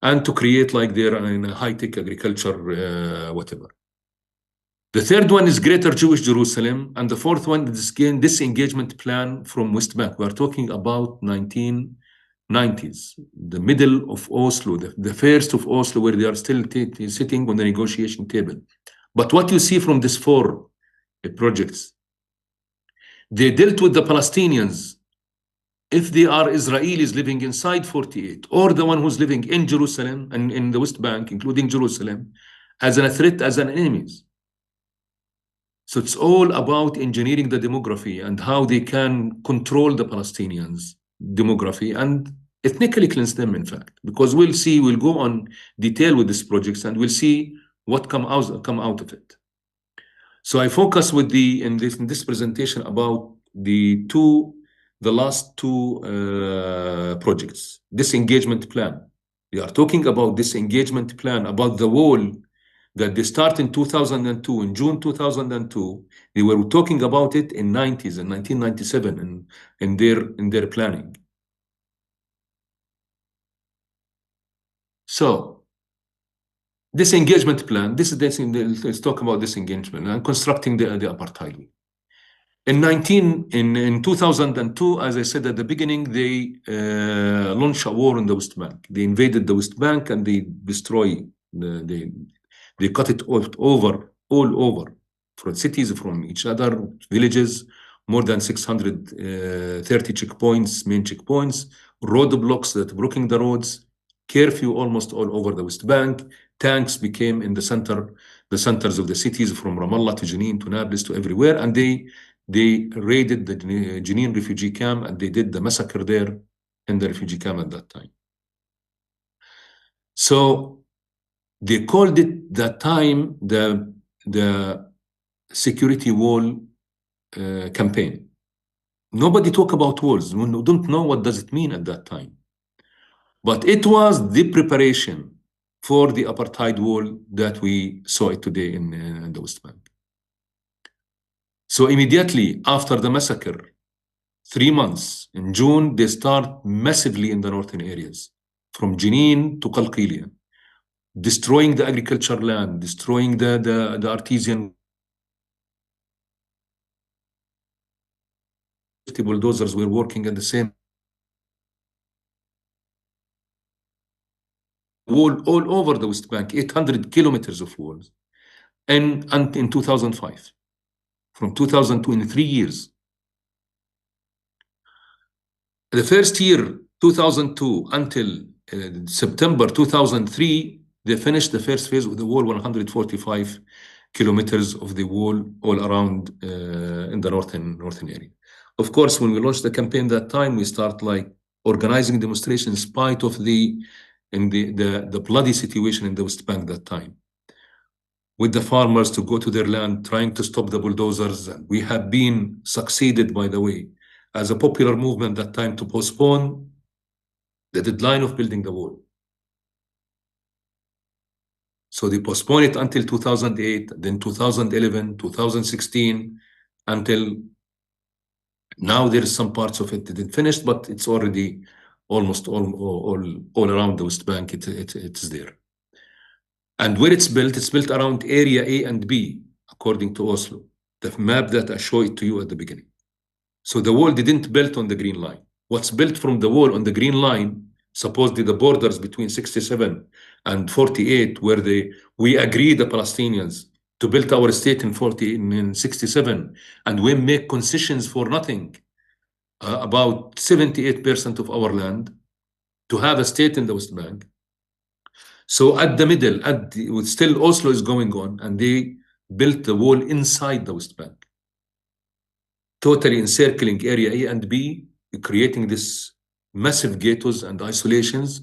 and to create like their high-tech agriculture, whatever. The third one is Greater Jewish Jerusalem, and the fourth one is disengagement plan from West Bank. We are talking about 1990s, the middle of Oslo, the first of Oslo, where they are still sitting on the negotiation table. But what you see from these 4 projects, they dealt with the Palestinians, if they are Israelis living inside 48, or the one who's living in Jerusalem and in the West Bank, including Jerusalem, as a threat, as an enemies. So it's all about engineering the demography and how they can control the Palestinians' demography and ethnically cleanse them, in fact, because we'll go on detail with these projects and we'll see what come out of it. So I focus in this presentation about the last 2 projects. Disengagement plan. We are talking about disengagement plan, about the wall that they start in 2002, in June 2002. They were talking about it in 90s, in 1997, in their planning. So, disengagement plan. Let's talk about disengagement and constructing the apartheid. In 2002, as I said at the beginning, they launched a war in the West Bank. They invaded the West Bank and they destroyed they cut it all over, from cities, from each other, villages, more than 630 checkpoints, main checkpoints, roadblocks that blocking the roads, curfew almost all over the West Bank. Tanks became in the centers of the cities, from Ramallah to Jenin to Nablus to everywhere, and they raided the Jenin refugee camp, and they did the massacre there in the refugee camp at that time. So they called it that time the security wall campaign. Nobody talk about walls. We don't know what does it mean at that time. But it was the preparation for the apartheid wall that we saw it today in the West Bank. So immediately after the massacre, 3 months, in June, they start massively in the northern areas, from Jenin to Qalqilia, destroying the agriculture land, destroying the artisan. Bulldozers were working at the same wall all over the West Bank, 800 kilometers of walls, and in 2005, from 2002, in 3 years. The first year, 2002, until September 2003, they finished the first phase of the wall, 145 kilometers of the wall all around in the northern area. Of course, when we launched the campaign that time, we start like organizing demonstrations in spite of the bloody situation in the West Bank that time, with the farmers to go to their land, trying to stop the bulldozers. And we have been succeeded, by the way, as a popular movement that time, to postpone the deadline of building the wall. So they postponed it until 2008, then 2011, 2016, until now. There is some parts of it didn't finish, but it's already almost all around the West Bank. It's there. And where it's built around area A and B, according to Oslo, the map that I showed it to you at the beginning. So the wall didn't build on the green line. What's built from the wall on the green line, supposedly the borders between 67 and 48, where we agreed, the Palestinians, to build our state in 67, and we make concessions for nothing, about 78% of our land, to have a state in the West Bank. So at the middle, still Oslo is going on, and they built the wall inside the West Bank, totally encircling area A and B, creating this massive ghettos and isolations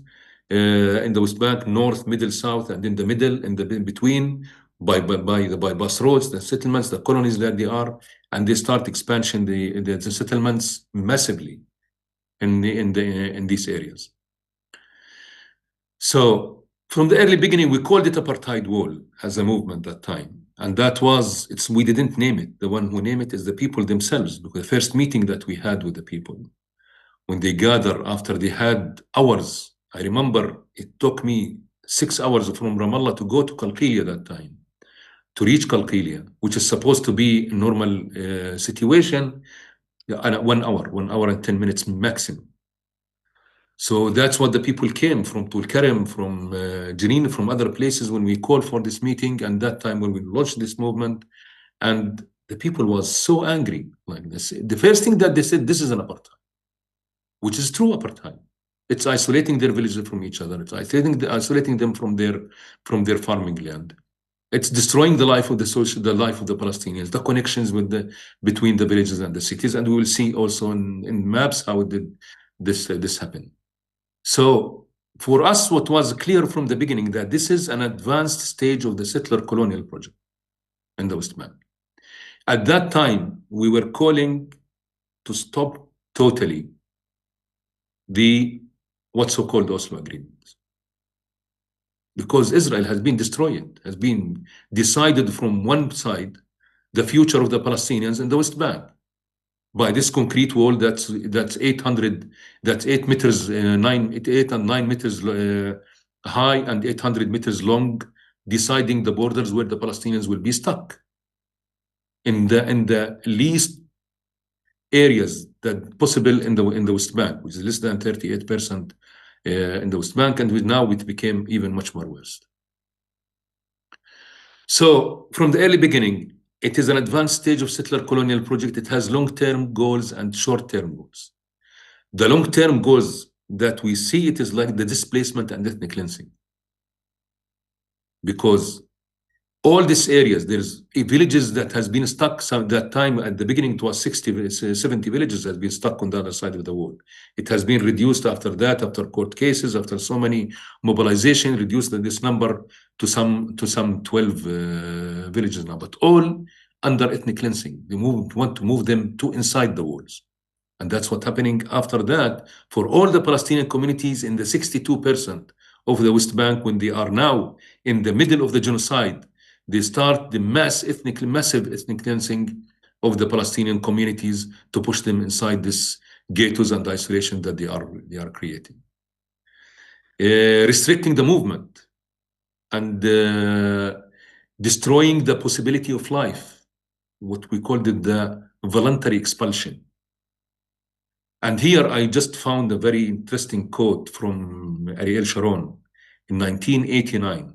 in the West Bank, north, middle, south, and in the middle, in between, by bus roads, the settlements, the colonies that they are, and they start expansion the settlements massively in these areas. So from the early beginning, we called it apartheid wall as a movement that time. And that was, we didn't name it. The one who named it is the people themselves. Because the first meeting that we had with the people, when they gather after they had hours, I remember it took me 6 hours from Ramallah to go to Qalqilia that time, to reach Qalqilia, which is supposed to be a normal situation, 1 hour and 10 minutes maximum. So that's what the people came from Tulkarem, from Jenin, from other places when we called for this meeting, and that time when we launched this movement. And the people was so angry like this. The first thing that they said, this is an apartheid, which is true apartheid. It's isolating their villages from each other. It's isolating them from their farming land. It's destroying the life of the life of the Palestinians, the connections between the villages and the cities. And we will see also in maps how did this happen. So for us, what was clear from the beginning, that this is an advanced stage of the settler colonial project in the West Bank. At that time, we were calling to stop totally the what's so-called Oslo agreements, because Israel has been destroyed, has been decided from one side, the future of the Palestinians in the West Bank, by this concrete wall that's 8 meters, 8 and 9 meters high and 800 meters long, deciding the borders where the Palestinians will be stuck in the least areas that possible in the West Bank, which is less than 38% in the West Bank, and now it became even much more worse. So from the early beginning, it is an advanced stage of settler colonial project. It has long-term goals and short-term goals. The long-term goals that we see, it is like the displacement and ethnic cleansing. Because all these areas, there's villages that has been stuck. So that time at the beginning, it was 70 villages has been stuck on the other side of the wall. It has been reduced after that, after court cases, after so many mobilization, reduced this number to some 12 villages now, but all under ethnic cleansing. They want to move them to inside the walls. And that's what's happening after that for all the Palestinian communities in the 62% of the West Bank, when they are now in the middle of the genocide. They start the massive ethnic cleansing of the Palestinian communities to push them inside this ghettos and isolation that they are creating. Restricting the movement and destroying the possibility of life, what we called it the voluntary expulsion. And here I just found a very interesting quote from Ariel Sharon in 1989.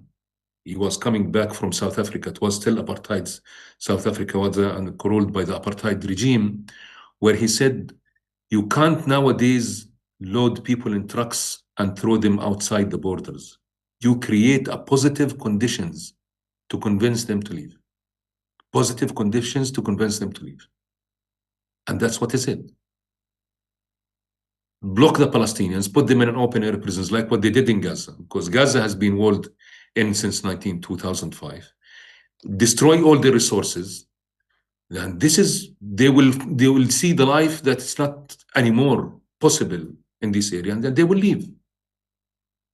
He was coming back from South Africa. It was still apartheid. South Africa was ruled by the apartheid regime, where he said, you can't nowadays load people in trucks and throw them outside the borders. You create a positive conditions to convince them to leave. Positive conditions to convince them to leave. And that's what he said. Block the Palestinians, put them in an open-air prisons like what they did in Gaza, because Gaza has been walled in since 2005. Destroy all the resources, and this is they will see the life that's not anymore possible in this area, and then they will leave.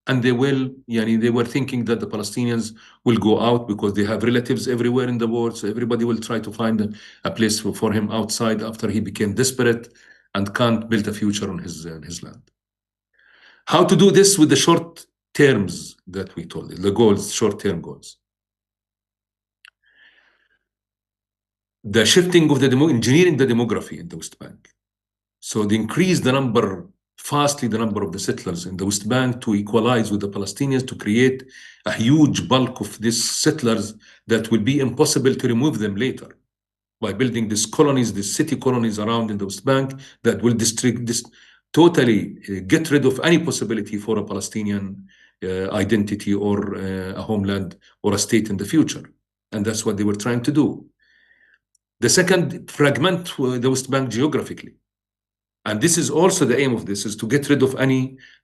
and they were thinking that the Palestinians will go out because they have relatives everywhere in the world, so everybody will try to find a place for him outside after he became desperate and can't build a future on his land. How to do this with the short terms that we told you, the goals, short-term goals. The shifting of the engineering the demography in the West Bank. So they increase vastly the number of the settlers in the West Bank to equalize with the Palestinians, to create a huge bulk of these settlers that will be impossible to remove them later by building these colonies, these city colonies around in the West Bank that will totally get rid of any possibility for a Palestinian identity or a homeland or a state in the future. And that's what they were trying to do. The second, fragment the West Bank geographically. And this is also the aim of this, is to get rid of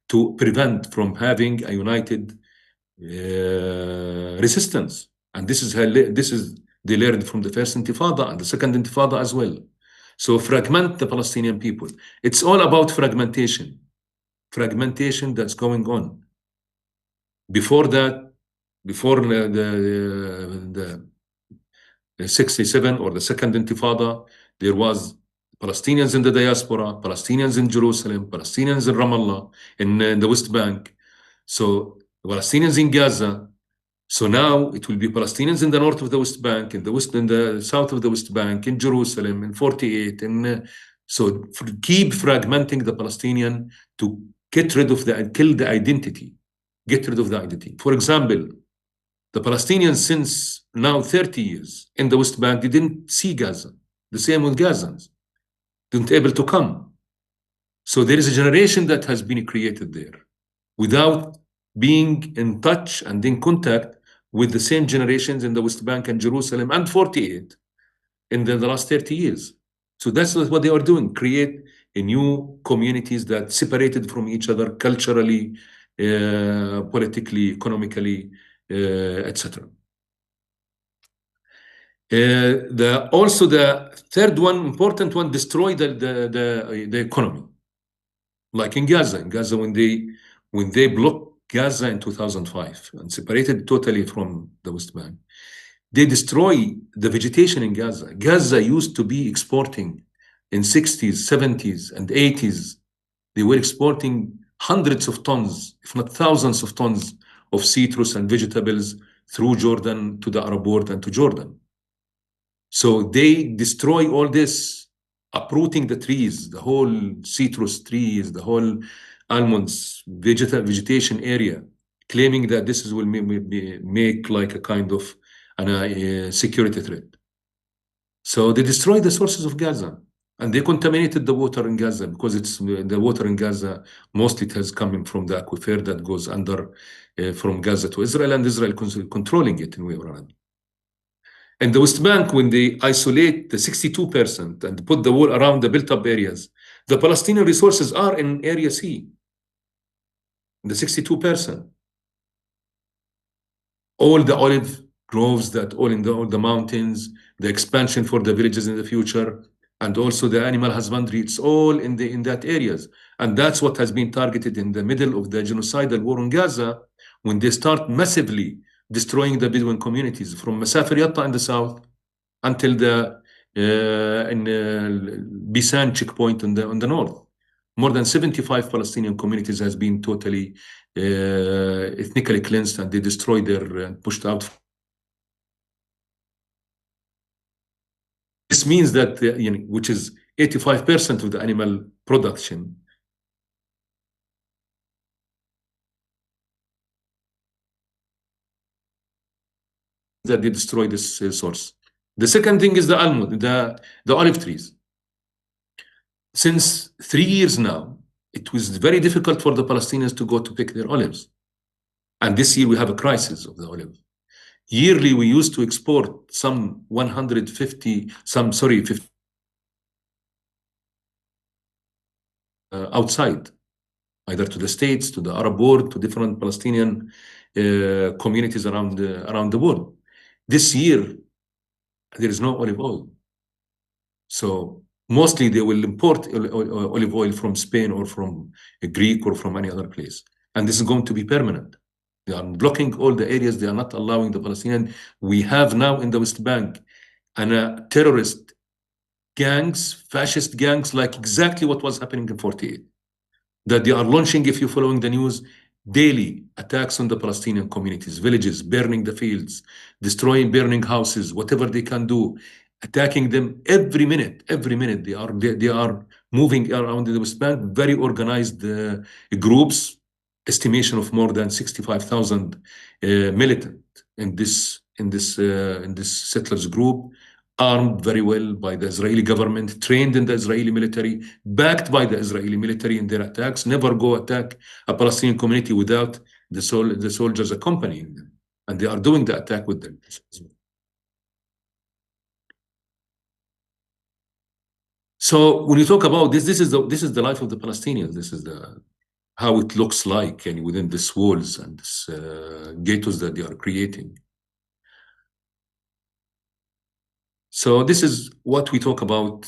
to prevent from having a united resistance. And this is they learned from the first Intifada and the second Intifada as well. So fragment the Palestinian people. It's all about fragmentation that's going on. Before that, before the 67 or the second Intifada, there was Palestinians in the diaspora, Palestinians in Jerusalem, Palestinians in Ramallah, in the West Bank. So Palestinians in Gaza. So now it will be Palestinians in the north of the West Bank, in the south of the West Bank, in Jerusalem, in 48. So keep fragmenting the Palestinian to get rid of kill the identity, get rid of the identity. For example, the Palestinians since now 30 years in the West Bank, they didn't see Gaza. The same with Gazans, didn't able to come. So there is a generation that has been created there without being in touch and in contact with the same generations in the West Bank and Jerusalem and 48 in the last 30 years. So that's what they are doing, create a new communities that separated from each other culturally, politically, economically, etc. Also the third one, important one, destroy the economy. Like in Gaza when they blocked Gaza in 2005 and separated totally from the West Bank, they destroy the vegetation in Gaza. Gaza used to be exporting in 60s, 70s, and 80s. They were exporting hundreds of tons, if not thousands of tons of citrus and vegetables through Jordan to the Arab world and to Jordan. So they destroy all this, uprooting the trees, the whole citrus trees, the whole almonds, vegetation area, claiming that this will make like a kind of a security threat. So they destroyed the sources of Gaza and they contaminated the water in Gaza because the water in Gaza, mostly it has coming from the aquifer that goes under from Gaza to Israel, and Israel controlling it in way around. In the West Bank, when they isolate the 62% and put the wall around the built-up areas, the Palestinian resources are in Area C, the 62%. All the olive groves that all the mountains, the expansion for the villages in the future, and also the animal husbandry, it's all in that areas. And that's what has been targeted in the middle of the genocidal war in Gaza, when they start massively destroying the Bedouin communities from Masafir Yatta in the south until the Bisan checkpoint on the north. More than 75 Palestinian communities has been totally ethnically cleansed, and they destroyed pushed out. This means that, which is 85% of the animal production, that they destroy this source. The second thing is the almond, the olive trees. Since 3 years now, it was very difficult for the Palestinians to go to pick their olives. And this year we have a crisis of the olive. Yearly, we used to export some 50 outside, either to the States, to the Arab world, to different Palestinian communities around the world. This year, there is no olive oil. So mostly they will import olive oil from Spain or from Greek or from any other place. and this is going to be permanent. They are blocking all the areas. They are not allowing the Palestinian. We have now in the West Bank and terrorist gangs, fascist gangs, like exactly what was happening in 48. That they are launching, if you're following the news, daily attacks on the Palestinian communities, villages, burning the fields, destroying, burning houses, whatever they can do, attacking them every minute. They are moving around the West Bank, very organized groups, estimation of more than 65,000 militant in this settlers group, armed very well by the Israeli government, trained in the Israeli military, backed by the Israeli military in their attacks. Never go attack a Palestinian community without the soldiers accompanying them. And they are doing the attack with them. So when you talk about this is the life of the Palestinians. This is how it looks like, and within these walls and this ghettos that they are creating. So this is what we talked about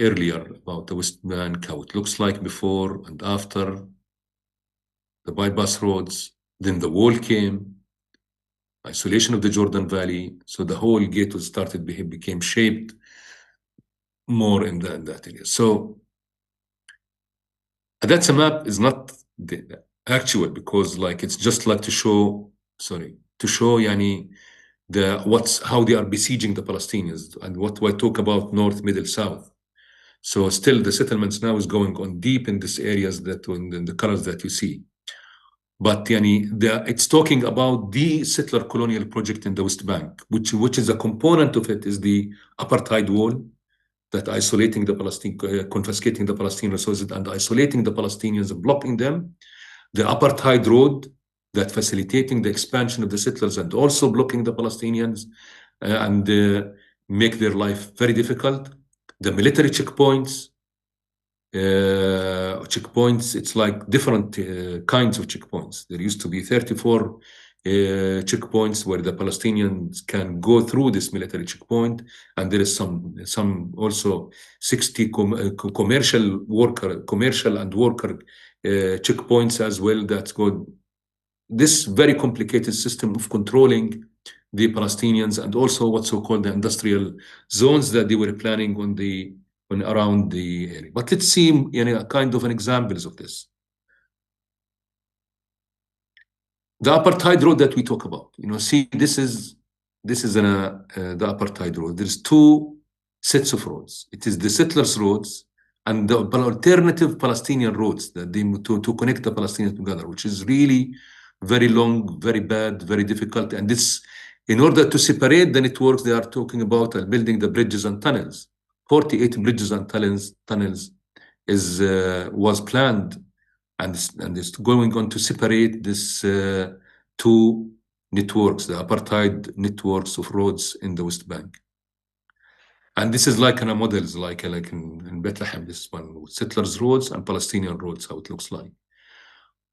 earlier, about the West Bank, how it looks like before and after the bypass roads. Then the wall came, isolation of the Jordan Valley. So the whole ghetto became shaped more in that area. So that's a map is not the actual, because like it's just like to show yani how they are besieging the Palestinians, and what I talk about north, middle, south. So still the settlements now is going on deep in these areas that in the colors that you see. But it's talking about the settler colonial project in the West Bank, which is a component of it is the apartheid wall, that isolating the Palestinians, confiscating the Palestinian resources and isolating the Palestinians and blocking them. The apartheid road, that facilitating the expansion of the settlers and also blocking the Palestinians and make their life very difficult. The military checkpoints, it's like different kinds of checkpoints. There used to be 34 checkpoints where the Palestinians can go through this military checkpoint, and there is some also 60 commercial and worker checkpoints as well. That's good. This very complicated system of controlling the Palestinians, and also what's so-called the industrial zones that they were planning around the area. But let's see a kind of an examples of this. The apartheid road that we talk about, see, this is the apartheid road. There's two sets of roads. It is the settlers' roads and the alternative Palestinian roads that to connect the Palestinians together, which is really very long, very bad, very difficult. And this, in order to separate the networks, they are talking about building the bridges and tunnels. 48 bridges and tunnels was planned, and it's going on to separate this two networks, the apartheid networks of roads in the West Bank. And this is like models, like in Bethlehem, this one, with settlers' roads and Palestinian roads, how it looks like.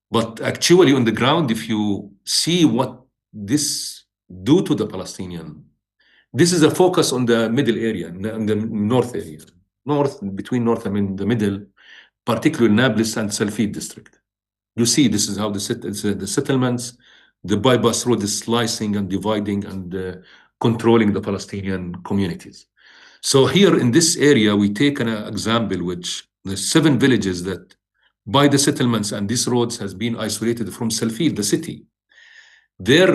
But actually on the ground, if you see what this do to the Palestinian, this is a focus on the middle area, in the north area. I mean the middle, particularly Nablus and Salfit district. You see, this is how the settlements, the bypass road is slicing and dividing and controlling the Palestinian communities. So here in this area, we take an example, which the 7 villages that by the settlements and these roads has been isolated from Salfit, the city. Their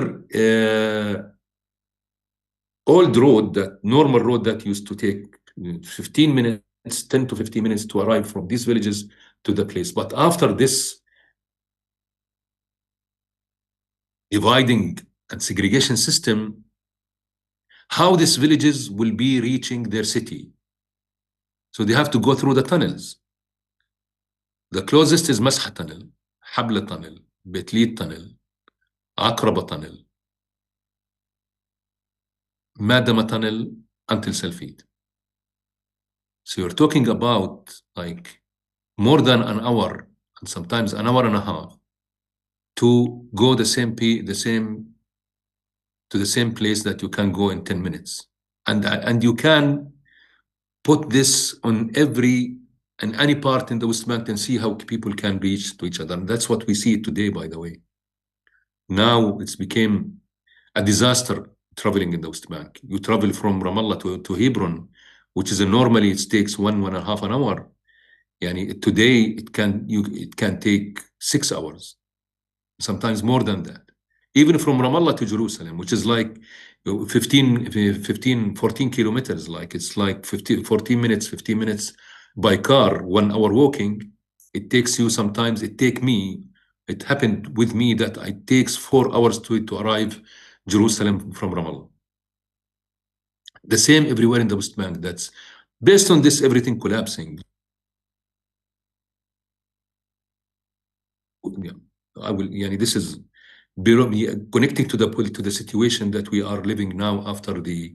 old road, that normal road that used to take 15 minutes, 10 to 15 minutes to arrive from these villages to the place. But after this dividing and segregation system, how these villages will be reaching their city. So they have to go through the tunnels. The closest is Masha tunnel, Habla tunnel, Betlit tunnel, Akraba tunnel, Madama tunnel until Salfit. So you're talking about like more than an hour, and sometimes an hour and a half, to go to the same place that you can go in 10 minutes. And you can put this on every in any part in the West Bank and see how people can reach to each other. And that's what we see today, by the way. Now it's became a disaster traveling in the West Bank. You travel from Ramallah to Hebron, which is normally it takes 1.5 an hour. Yani today it can take 6 hours, sometimes more than that. Even from Ramallah to Jerusalem, which is like 14 kilometers, like it's like 15 minutes by car, 1 hour walking. It takes you sometimes, it happened with me that it takes 4 hours to arrive Jerusalem from Ramallah. The same everywhere in the West Bank. That's based on this, everything collapsing. This is connecting to the situation that we are living now after the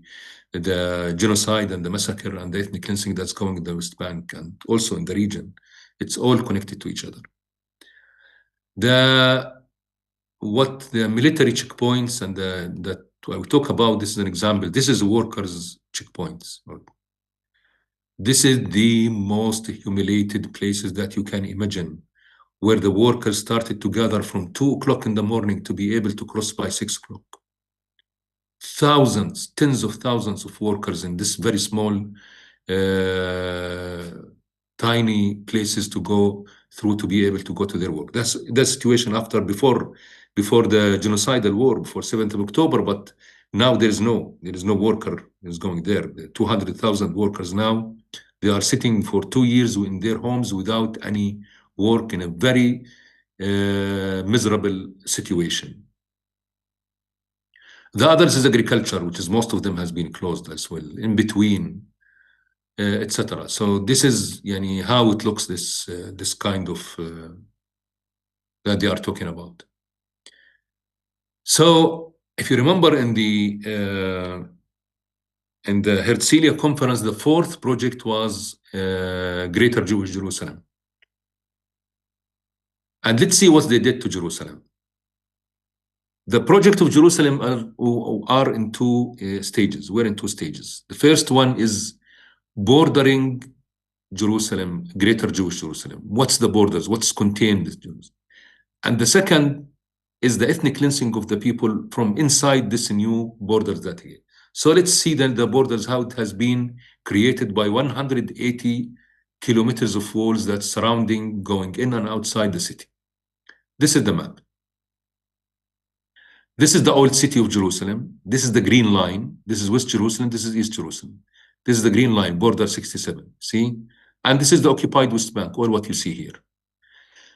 genocide and the massacre and the ethnic cleansing that's going in the West Bank and also in the region. It's all connected to each other. What the military checkpoints and that I will talk about, this is an example. This is workers' checkpoints. This is the most humiliated places that you can imagine, where the workers started to gather from 2 o'clock in the morning to be able to cross by 6 o'clock. Thousands, tens of thousands of workers in this very small, tiny places to go through to be able to go to their work. That's the situation before the genocidal war, before 7th of October, but now there is no worker is going there. 200,000 workers now, they are sitting for 2 years in their homes without any work, in a very miserable situation. The others is agriculture, which is most of them has been closed as well, in between, etc. So this is how it looks, this kind of that they are talking about. So if you remember in the Herzliya conference, the 4th project was Greater Jewish Jerusalem. And let's see what they did to Jerusalem. The project of Jerusalem are in 2 stages. We're in 2 stages. The first one is bordering Jerusalem, Greater Jewish Jerusalem. What's the borders? What's contained in Jerusalem? And the second is the ethnic cleansing of the people from inside this new borders that here. So let's see then the borders, how it has been created by 180 kilometers of walls that's surrounding, going in and outside the city. This is the map. This is the old city of Jerusalem. This is the green line. This is West Jerusalem. This is East Jerusalem. This is the green line, border 67. See? And this is the occupied West Bank, or what you see here.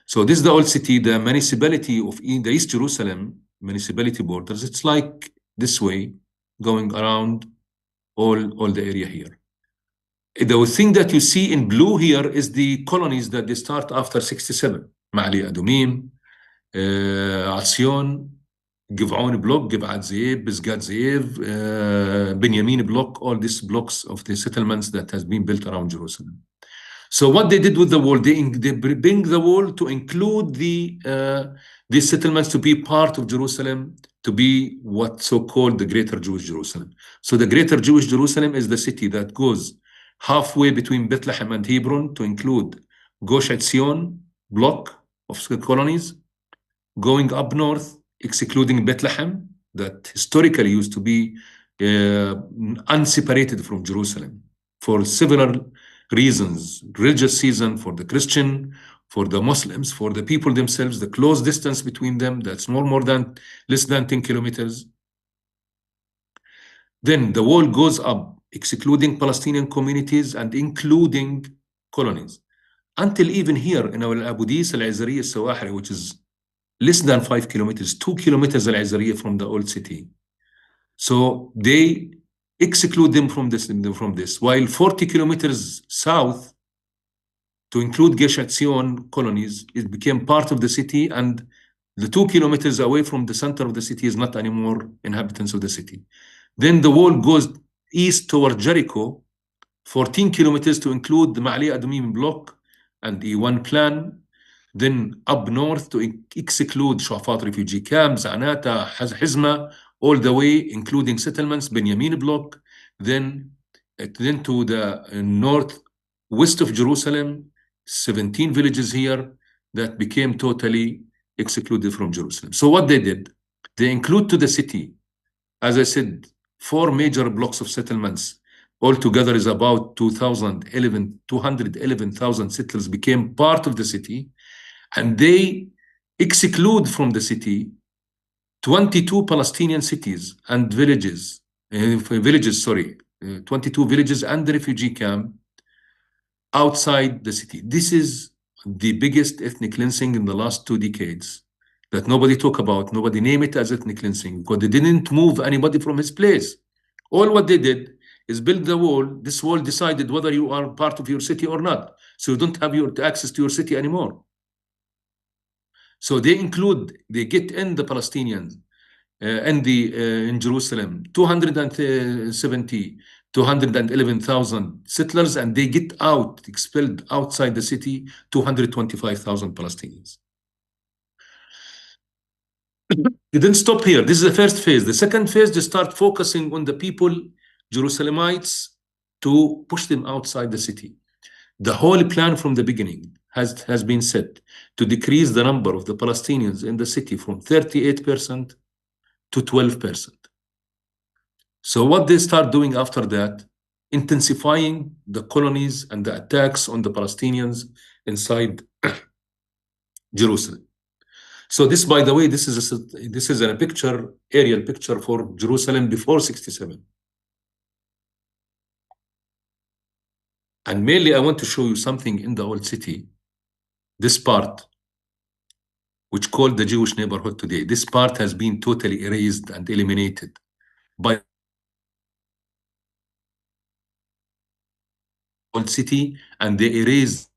So this is the old city, the municipality of the East Jerusalem, municipality borders. It's like this way, going around all the area here. The thing that you see in blue here is the colonies that they start after 67. Ma'ali Adumim, Asyon, Giv'on block, Giv'at Zeev, Bizgat Zeev, Binyamin block, all these blocks of the settlements that has been built around Jerusalem. So what they did with the wall, they bring the wall to include these settlements to be part of Jerusalem, to be what so-called the Greater Jewish Jerusalem. So the Greater Jewish Jerusalem is the city that goes halfway between Bethlehem and Hebron to include Gush Etzion block of colonies, going up north, excluding Bethlehem, that historically used to be unseparated from Jerusalem for several reasons: religious season, for the Christian, for the Muslims, for the people themselves, the close distance between them, that's less than 10 kilometers. Then the wall goes up, excluding Palestinian communities and including colonies, until even here in our Abu Dis al-Azariya al-Sawahri, which is less than 5 kilometers, 2 kilometers al-Azariya from the old city. So they exclude them from this, while 40 kilometers south, to include Gush Etzion colonies, it became part of the city, and the 2 kilometers away from the center of the city is not anymore inhabitants of the city. Then the wall goes east toward Jericho, 14 kilometers to include the Ma'ali Adumim block and E1 plan. Then up north to exclude Shafat refugee camps, Anata, Hizma, all the way, including settlements, Benjamin block. Then to the northwest of Jerusalem, 17 villages here that became totally excluded from Jerusalem. So what they did, they include to the city, as I said, 4 major blocks of settlements. Altogether is about 211,000 settlers became part of the city, and they exclude from the city 22 Palestinian cities and villages, 22 villages and the refugee camp outside the city. This is the biggest ethnic cleansing in the last 2 decades that nobody talk about, nobody name it as ethnic cleansing, because they didn't move anybody from his place. All what they did is build the wall. This wall decided whether you are part of your city or not. So you don't have your access to your city anymore. So they get in the Palestinians in Jerusalem, 211,000 settlers, and they get expelled outside the city, 225,000 Palestinians. They didn't stop here. This is the first phase. The second phase, they start focusing on the people, Jerusalemites, to push them outside the city. The whole plan from the beginning has been set to decrease the number of the Palestinians in the city from 38% to 12%. So what they start doing after that, intensifying the colonies and the attacks on the Palestinians inside Jerusalem. So this, by the way, this is a aerial picture for Jerusalem before 67. And mainly I want to show you something in the old city. This part, which called the Jewish neighborhood today, this part has been totally erased and eliminated by old city, and they erased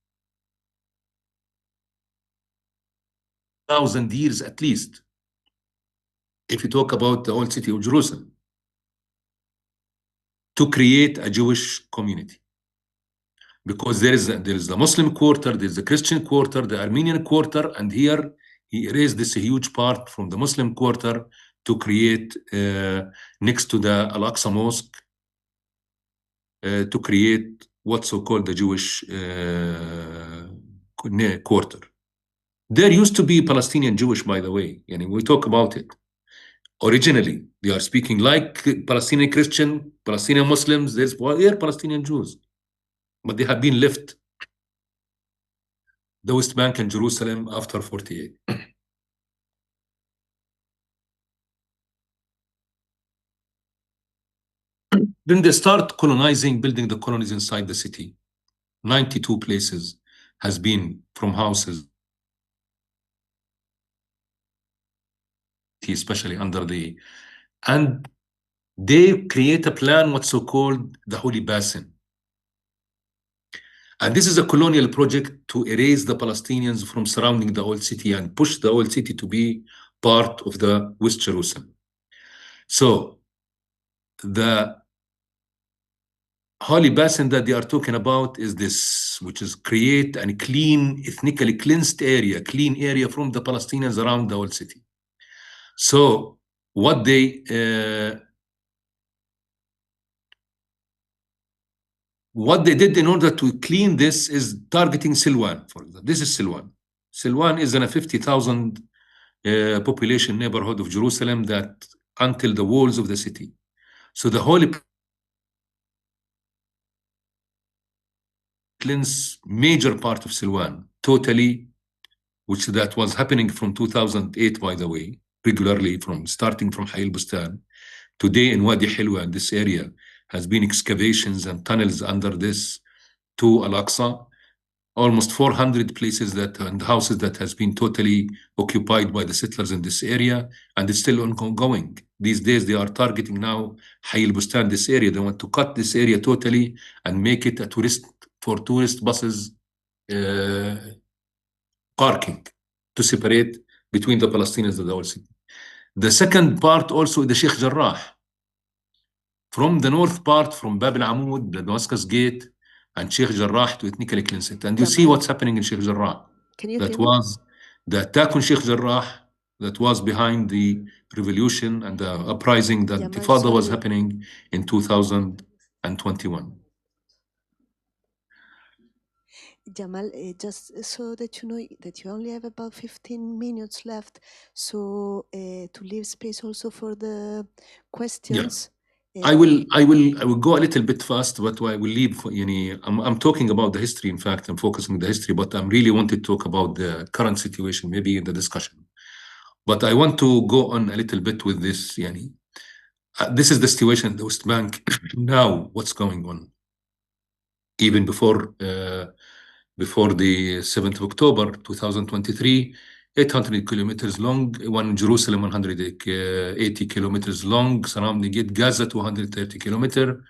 1,000 years at least, if you talk about the old city of Jerusalem, to create a Jewish community. Because there is the Muslim quarter, there's the Christian quarter, the Armenian quarter, and here he erased this huge part from the Muslim quarter to create, next to the Al-Aqsa Mosque, to create what's so-called the Jewish quarter. There used to be Palestinian Jewish, by the way, and we talk about it. Originally, they are speaking like Palestinian Christian, Palestinian Muslims, they're Palestinian Jews, but they have been left the West Bank and Jerusalem after 48. Then they start colonizing, building the colonies inside the city. 92 places has been from houses, especially under and they create a plan, what's so-called the Holy Basin. And this is a colonial project to erase the Palestinians from surrounding the old city and push the old city to be part of the West Jerusalem. So the Holy Basin that they are talking about is this, which is create a clean, ethnically cleansed area, clean area from the Palestinians around the old city. So what they did in order to clean this is targeting Silwan, for example. This is Silwan. Silwan is in a 50,000 population neighborhood of Jerusalem that until the walls of the city. So the whole cleanse major part of Silwan totally, which that was happening from 2008, by the way, regularly starting from Hayy al-Bustan. Today in Wadi Hilwa, in this area, has been excavations and tunnels under this to Al-Aqsa. Almost 400 places and houses that has been totally occupied by the settlers in this area, and it's still ongoing. These days they are targeting now Hayy al-Bustan, this area. They want to cut this area totally and make it a tourist buses parking to separate between the Palestinians and the old city. The second part also the Sheikh Jarrah. From the north part, from Bab al-Amud, the Damascus Gate, and Sheikh Jarrah to ethnically cleanse it. And you see what's happening in Sheikh Jarrah. That was the attack on Sheikh Jarrah that was behind the revolution and the uprising that Intifada was happening in 2021. Jamal, just so that you know that you only have about 15 minutes left, so to leave space also for the questions. I will go a little bit fast, but I will leave. I'm talking about the history. In fact, I'm focusing on the history, but I'm really want to talk about the current situation, maybe in the discussion. But I want to go on a little bit with this. This is the situation in the West Bank now. What's going on? Even before the 7th of October 2023, 800 kilometers long, one Jerusalem 180 kilometers long, surrounding it, Gaza 230 kilometers,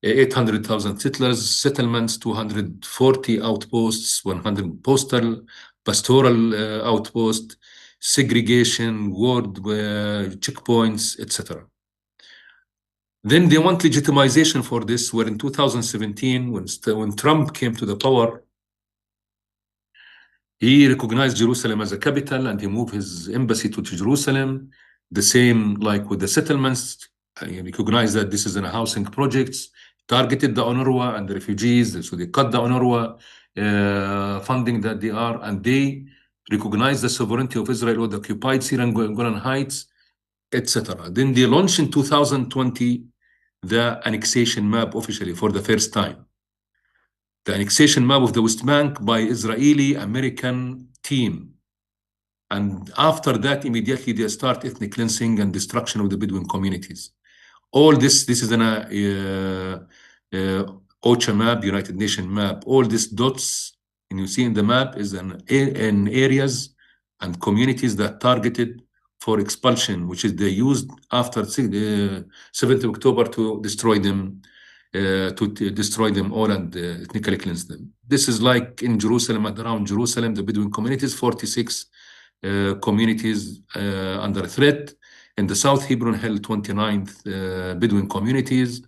800,000 settlements, 240 outposts, 100 pastoral outposts, segregation, ward checkpoints, etc. Then they want legitimization for this, where in 2017, when Trump came to the power, he recognized Jerusalem as a capital and he moved his embassy to Jerusalem. The same like with the settlements, he recognized that this is a housing projects, targeted the UNRWA and the refugees, so they cut the UNRWA funding that they are, and they recognized the sovereignty of Israel with the occupied Syrian Golan Heights, etc. Then they launched in 2020 the annexation map officially for the first time. The annexation map of the West Bank by Israeli-American team. And after that, immediately they start ethnic cleansing and destruction of the Bedouin communities. All this is an OCHA map, United Nations map. All these dots, and you see in the map, is in areas and communities that targeted for expulsion, which is they used after 7th of October to destroy them. Destroy them all and ethnically cleanse them. This is like in Jerusalem and around Jerusalem, the Bedouin communities, 46 communities under threat. In the South Hebron held 29th Bedouin communities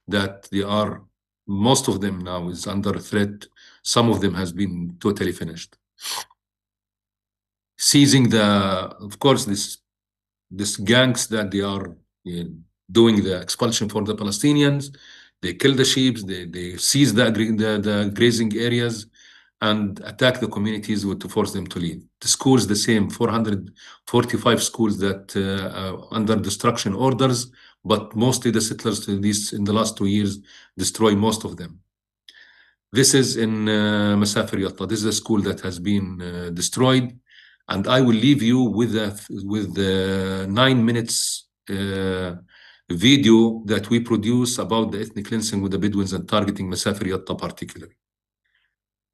that they are, most of them now is under threat. Some of them has been totally finished. Seizing of course, this gangs that they are doing the expulsion for the Palestinians. They kill the sheep, they seize the grazing areas and attack the communities to force them to leave. The schools, the same, 445 schools that under destruction orders, but mostly the settlers in the last 2 years destroy most of them. This is in Masafer Yatta. This is a school that has been destroyed. And I will leave you with the 9 minutes video that we produce about the ethnic cleansing with the Bedouins and targeting Masafer Yatta particularly.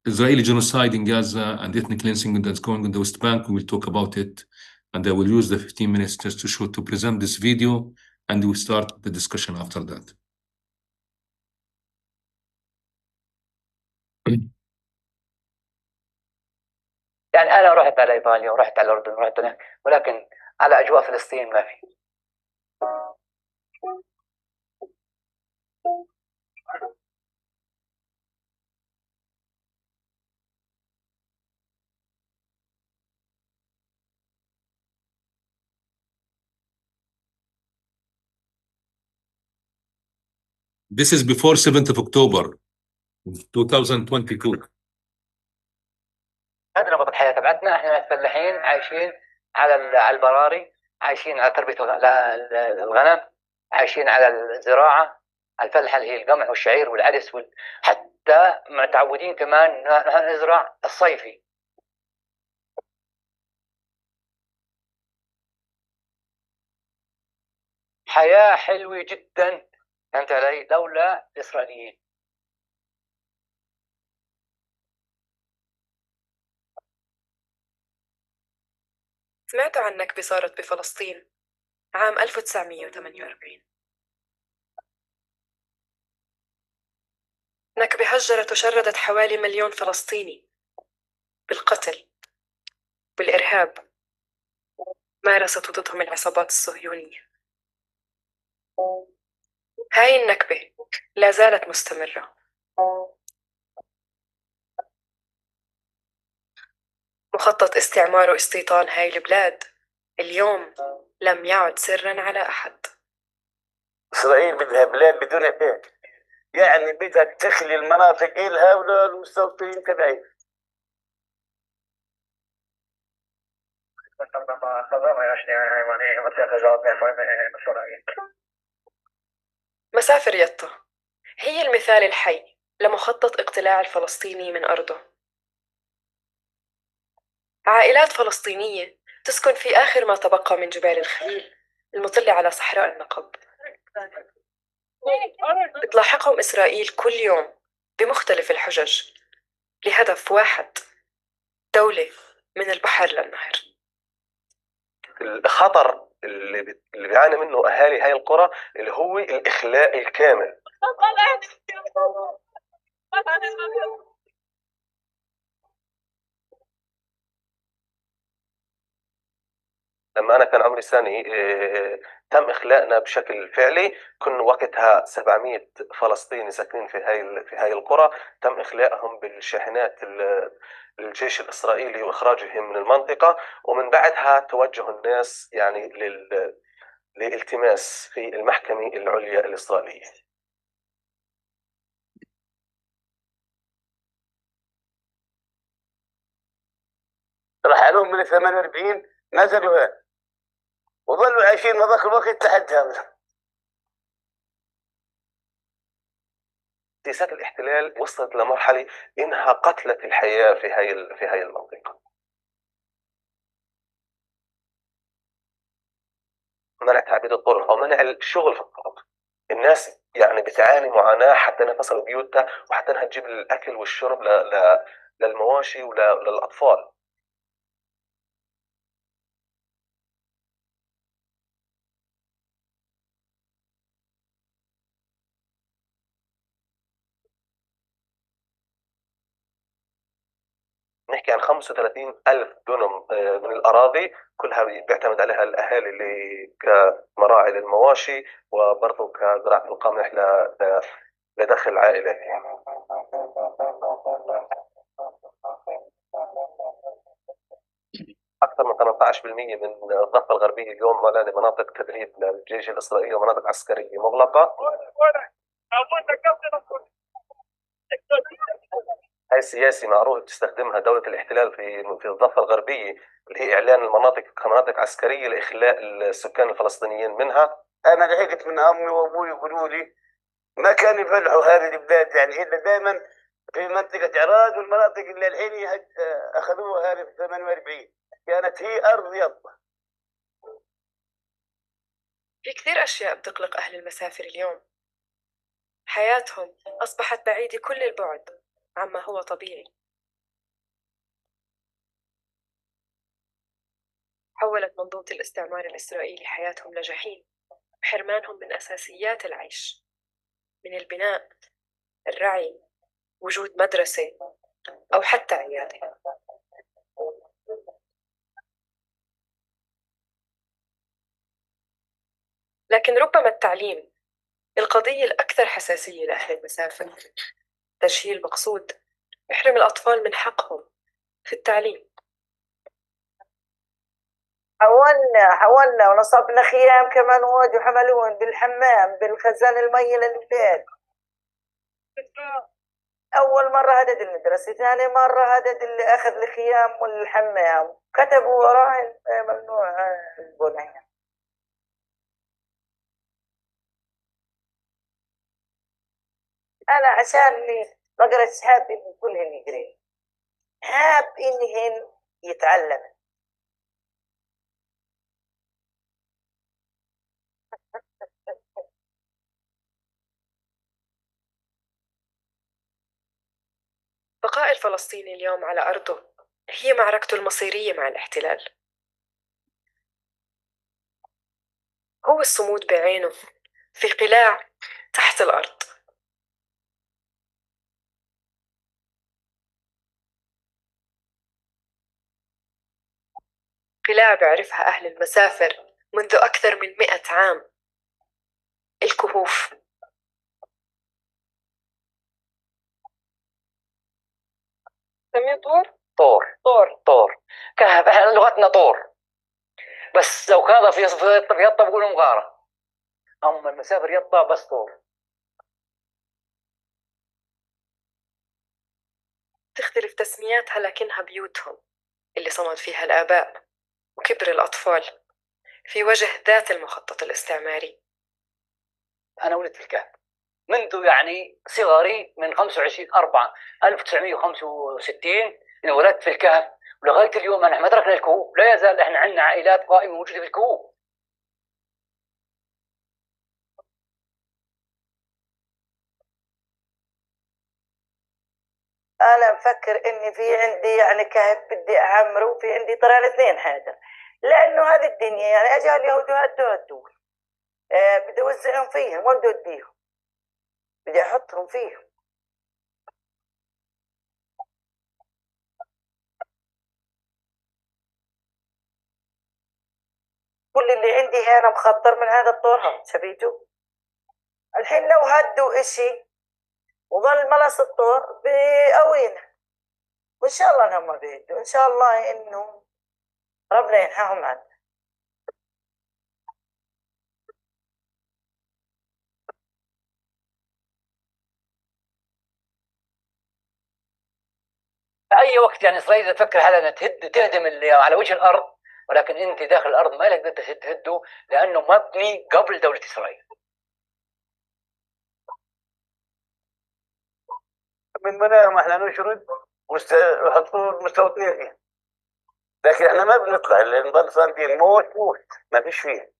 Israeli genocide in Gaza and ethnic cleansing that's going on the West Bank, we will talk about it. And I will use the 15 minutes just to present this video, and we'll start the discussion after that. يعني أنا رحت على إيطاليا ورحت على الأردن ورحت هناك، ولكن على أجواء فلسطين ما في. This is before 7th of October 2022. هذا نمط الحياة تبعتنا. احنا فلاحين عايشين على البراري، عايشين على تربية الغنم، عايشين على الزراعة، على الفلحة اللي هي القمح والشعير والعدس حتى متعودين كمان نزرع الصيفي. حياة حلوة جدا، فهمت علي؟ لولا الإسرائيليين. سمعت عن نكبة صارت بفلسطين عام 1948. نكبة هجرت وشردت حوالي 1,000,000 فلسطيني بالقتل بالإرهاب مارست ضدهم العصابات الصهيونية. هاي النكبة لا زالت مستمرة. مخطط استعمار واستيطان هاي البلاد اليوم لم يعد سرا على أحد. إسرائيل بدها بلاد بدون عباد، يعني بدها تخلي المناطق إلها والمستوطنين تبعي. مسافر يطا هي المثال الحي لمخطط اقتلاع الفلسطيني من أرضه. عائلات فلسطينية تسكن في آخر ما تبقى من جبال الخليل المطلة على صحراء النقب. بتلاحقهم إسرائيل كل يوم بمختلف الحجج لهدف واحد: دولة من البحر للنهر. الخطر اللي بيعاني منه اهالي هاي القرى اللي هو الاخلاء الكامل. لما انا كان عمري سنه تم اخلاءنا بشكل فعلي. كنا وقتها 700 فلسطيني ساكنين في هاي القرى. تم اخلاءهم بالشاحنات الجيش الاسرائيلي واخراجهم من المنطقه. ومن بعدها توجه الناس يعني للالتماس في المحكمة العليا الإسرائيلية. رحلوهم من 48 نزلوا هنا وظلوا عايشين مذاك الوقت تحت هذا. سياسات الاحتلال وصلت لمرحلة إنها قتلت الحياة في هاي المنطقة. منع تعبيد الطرق أو منع الشغل في الطرق. الناس يعني بتعاني معاناة حتى انها تصل بيوتها وحتى انها تجيب الاكل والشرب للمواشي وللاطفال. نحكي عن 35,000 دونم من الأراضي كلها بيعتمد عليها الأهالي اللي كمراعي للمواشي وبرضه كزراعة القمح لدخل عائلة. أكثر من 18% من الضفة الغربية اليوم ملاني مناطق تدريب للجيش الإسرائيلي ومناطق عسكرية مغلقة. هاي السياسة معروف تستخدمها دولة الاحتلال في الضفة الغربية اللي هي إعلان المناطق كمناطق عسكرية لإخلاء السكان الفلسطينيين منها. أنا لحقت من أمي وأبوي يقولوا لي ما كانوا يفلحوا هذه البلاد، يعني إلا دائما في منطقة عراج والمناطق اللي الحين أخذوها هذه في 48 كانت هي أرض يطا. في كثير أشياء بتقلق أهل المسافر اليوم. حياتهم أصبحت بعيدة كل البعد عما هو طبيعي. حولت منظومة الاستعمار الإسرائيلي حياتهم لجحيم بحرمانهم من أساسيات العيش، من البناء، الرعي، وجود مدرسة أو حتى عيادة. لكن ربما التعليم القضية الأكثر حساسية لأهل المسافر. تجهيل مقصود يحرم الأطفال من حقهم في التعليم. حولنا ونصبنا خيام كمان وحملوهم بالحمام بالخزان المي للبيت. أول مرة هدد المدرسة، ثاني مرة هدد اللي أخذ الخيام والحمام، كتبوا وراه ممنوع البناء. أنا عشان ما قرأتش حاب إن كلهن يقرأ، حاب إنهن يتعلم. بقاء الفلسطيني اليوم على أرضه هي معركته المصيرية مع الاحتلال. هو الصمود بعينه في قلاع تحت الأرض. قلاع بيعرفها أهل المسافر منذ أكثر من 100 عام. الكهوف. سميه طور. كهف، احنا لغتنا طور، بس لو كان في يطا بيقولوا مغارة. أما المسافر يطا بس طور. تختلف تسمياتها لكنها بيوتهم اللي صمد فيها الآباء وكبر الأطفال في وجه ذات المخطط الاستعماري. أنا ولدت في الكهف منذ يعني صغري، من 25/4/1965 أنا ولدت في الكهف، ولغاية اليوم أنا ما تركنا الكهوف، لا يزال إحنا عندنا عائلات قائمة موجودة في الكهوف. أنا مفكر إني في عندي يعني كهف بدي أعمره، وفي عندي طريقة 2 حاجة، لأنه هذه الدنيا يعني أجا اليهود هدوا بدي أوزعهم فيهم، وين بدي أوديهم؟ بدي أحطهم فيهم. كل اللي عندي هنا مخطر من هذا الطور، شبيتوا؟ الحين لو هدوا إشي وظل ملص الطور بقوينا، وإن شاء الله إنهم ما بيهدوا، إن شاء الله إنه ربنا ينحاهم عنا. أي وقت يعني إسرائيل تفكر هذا تهدم اللي على وجه الأرض، ولكن أنت داخل الأرض ما لك تهده، لأنه مبني قبل دولة إسرائيل. من مناهم احنا نشرد وحطوا مستوى 2 فيه، لكن احنا ما بنطلع، اللي نضل صامدين موت ما فيش فيه.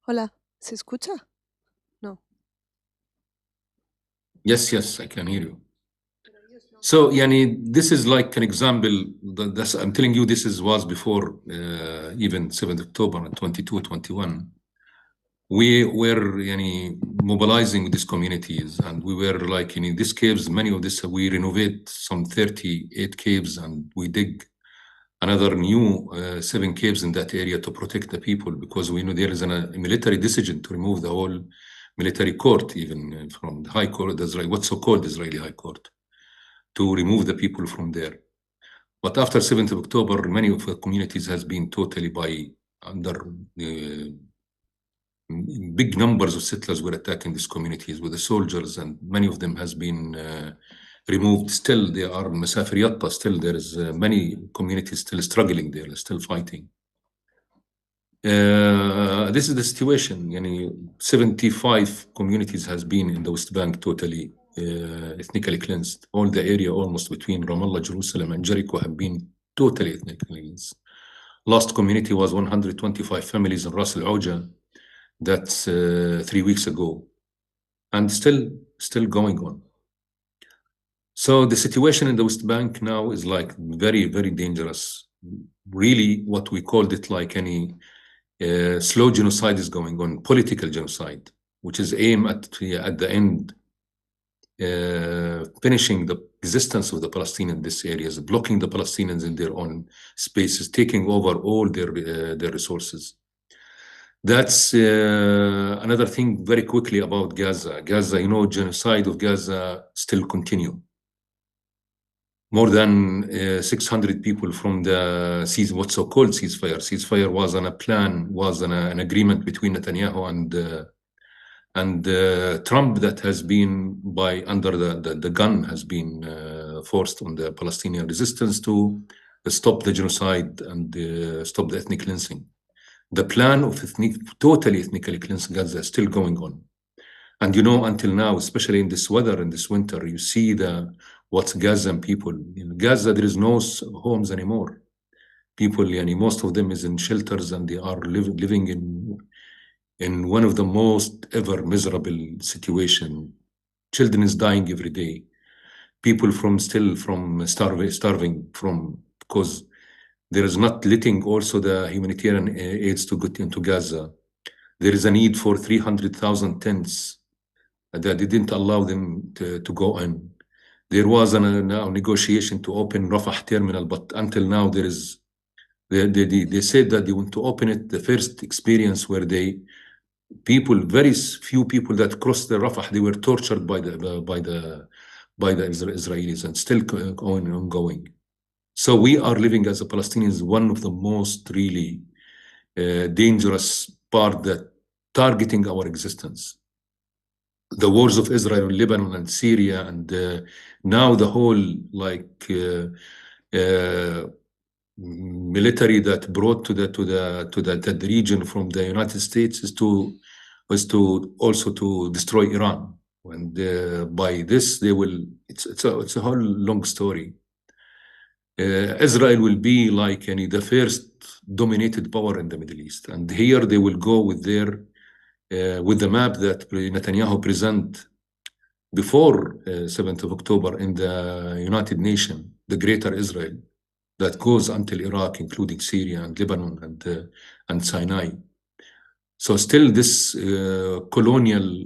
Hola, ¿se escucha? No. Yes, I can hear you. So, yani, this is like an example. I'm telling you, this was before even 7th October 22-21. We were mobilizing these communities, and we were like in these caves. Many of this we renovate some 38 caves, and we dig another new 7 caves in that area to protect the people, because we know there is a military decision to remove the whole military court, even from the high court, what's so-called Israeli high court, to remove the people from there. But after 7th of October, many of the communities has been totally under big numbers of settlers were attacking these communities with the soldiers, and many of them has been removed. Still, they are Masafir Yatta. Still, there is many communities still struggling there, still fighting. This is the situation. 75 communities has been in the West Bank totally ethnically cleansed. All the area almost between Ramallah, Jerusalem, and Jericho have been totally ethnically cleansed. Last community was 125 families in Ras Al Auja. That's 3 weeks ago, and still going on. So the situation in the West Bank now is like very, very dangerous. Really, what we called it like any slow genocide is going on, political genocide, which is aimed at the end finishing the existence of the Palestinians in these areas, blocking the Palestinians in their own spaces, taking over all their resources. That's another thing very quickly about Gaza. Gaza, genocide of Gaza still continue. More than 600 people from the what's so-called ceasefire. Ceasefire was on a plan, was an agreement between Netanyahu and Trump that has been under the gun has been forced on the Palestinian resistance to stop the genocide and stop the ethnic cleansing. The plan of totally ethnically cleansing Gaza is still going on. And you know, until now, especially in this weather, in this winter, you see what's Gaza people. In Gaza, there is no homes anymore. People, most of them is in shelters, and they are living in one of the most ever miserable situation. Children is dying every day. People from starving because there is not letting also the humanitarian aids to get into Gaza. There is a need for 300,000 tents that they didn't allow them to go in. There was a negotiation to open Rafah terminal, but until now they said that they want to open it. The first experience where very few people that crossed the Rafah, they were tortured by the Israelis, and still ongoing. So we are living as a Palestinians one of the most really dangerous part that targeting our existence. The wars of Israel and Lebanon and Syria, and now the whole military that brought to the region from the United States is to also to destroy Iran. And by this they will. It's a whole long story. Israel will be like the first dominated power in the Middle East, and here they will go with their with the map that Netanyahu present before 7th of October in the United Nations, the Greater Israel, that goes until Iraq, including Syria and Lebanon and Sinai. So still this colonial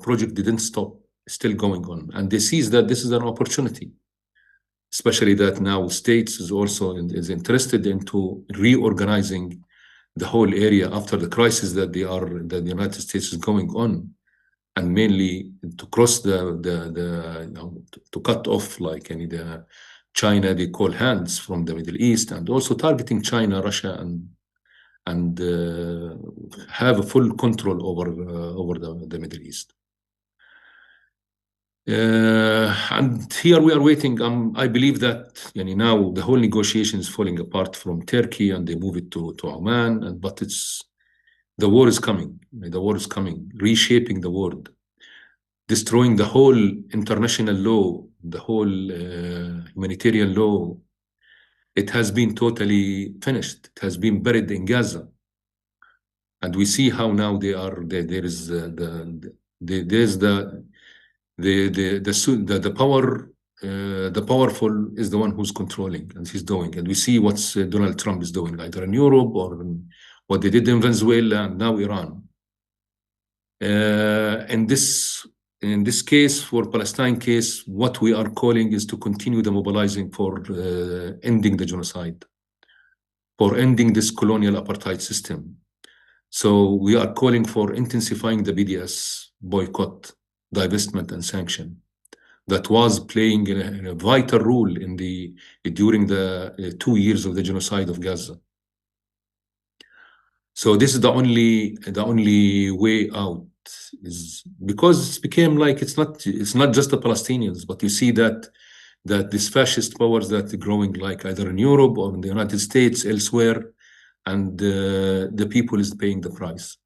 project didn't stop, still going on. And they see that this is an opportunity, especially that now states is also is interested into reorganizing the whole area after the crisis that the United States is going on, and mainly to cross to cut off the China, they call hands from the Middle East, and also targeting China, Russia, and have a full control over the Middle East. And here we are waiting. I believe that now the whole negotiation is falling apart from Turkey, and they move it to Oman. But the war is coming. The war is coming, reshaping the world, destroying the whole international law, the whole humanitarian law. It has been totally finished. It has been buried in Gaza, and we see how now they are. There's the power. The powerful is the one who's controlling, and he's doing. And we see what Donald Trump is doing, either in Europe or what they did in Venezuela, and now Iran. In this case, for Palestine case, what we are calling is to continue the mobilizing for ending the genocide, for ending this colonial apartheid system. So we are calling for intensifying the BDS boycott, divestment, and sanction that was playing a vital role during the 2 years of the genocide of Gaza. So this is the only way out, is because it became like it's not just the Palestinians, but you see that these fascist powers that are growing like either in Europe or in the United States, elsewhere, and the people is paying the price.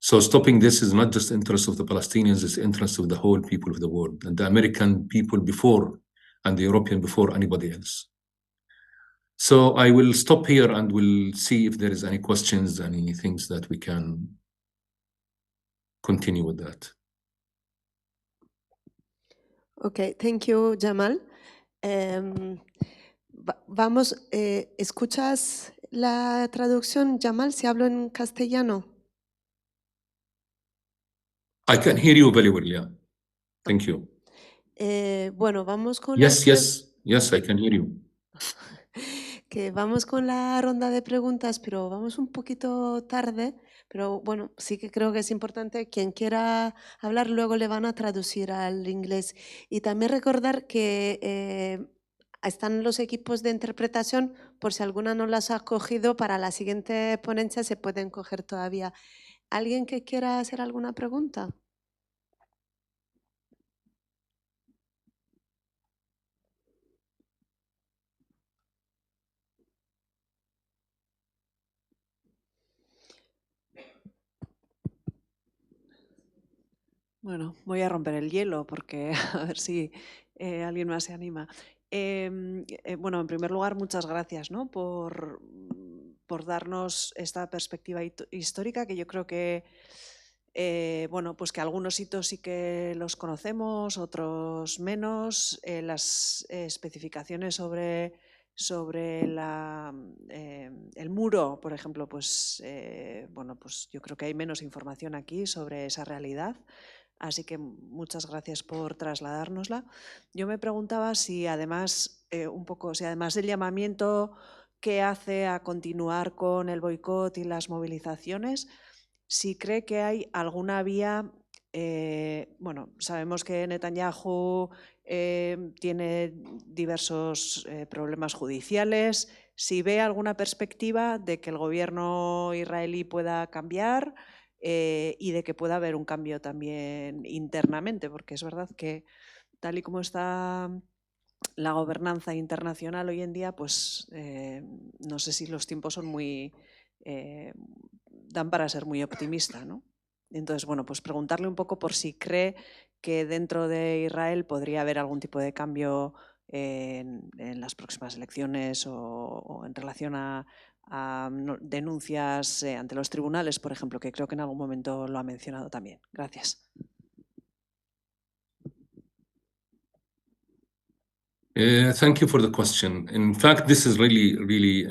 So stopping this is not just interest of the Palestinians, it's interest of the whole people of the world, and the American people before, and the European before anybody else. So I will stop here and we'll see if there is any questions, any things that we can continue with that. Okay, thank you, Jamal. Vamos, ¿escuchas la traducción, Jamal, si hablo en castellano? I can hear you very well, yeah. Thank you. Bueno, vamos con Yes, I can hear you. Que vamos con la ronda de preguntas, pero vamos un poquito tarde, pero bueno, sí que creo que es importante, quien quiera hablar luego le van a traducir al inglés. Y también recordar que están los equipos de interpretación, por si alguna no las ha cogido, para la siguiente ponencia se pueden coger todavía. ¿Alguien que quiera hacer alguna pregunta? Bueno, voy a romper el hielo porque a ver si alguien más se anima. Bueno, en primer lugar, muchas gracias, ¿no? por darnos esta perspectiva histórica que yo creo que, bueno, pues que algunos hitos sí que los conocemos, otros menos. Las especificaciones sobre el muro, por ejemplo, pues, bueno, pues yo creo que hay menos información aquí sobre esa realidad. Así que muchas gracias por trasladárnosla. Yo me preguntaba si además, si además del llamamiento que hace a continuar con el boicot y las movilizaciones, si cree que hay alguna vía, bueno, sabemos que Netanyahu tiene diversos problemas judiciales, si ve alguna perspectiva de que el gobierno israelí pueda cambiar y de que pueda haber un cambio también internamente, porque es verdad que tal y como está la gobernanza internacional hoy en día, pues no sé si los tiempos son muy dan para ser muy optimista, ¿no? Entonces, bueno, pues preguntarle un poco por si cree que dentro de Israel podría haber algún tipo de cambio en las próximas elecciones o en relación a denuncias ante los tribunales, por ejemplo, que creo que en algún momento lo ha mencionado también. Gracias. Thank you for the question. In fact, this is really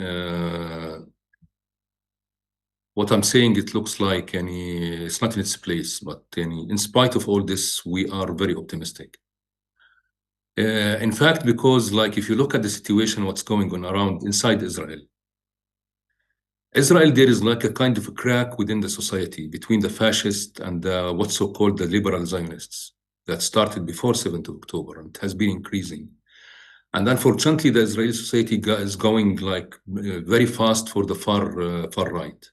what I'm saying. It looks like it's not in its place, but in spite of all this, we are very optimistic. In fact, because like if you look at the situation, what's going on around inside Israel, there is like a kind of a crack within the society between the fascists and what's so-called the liberal Zionists that started before 7th of October and has been increasing. And unfortunately, the Israeli society is going like very fast for the far right.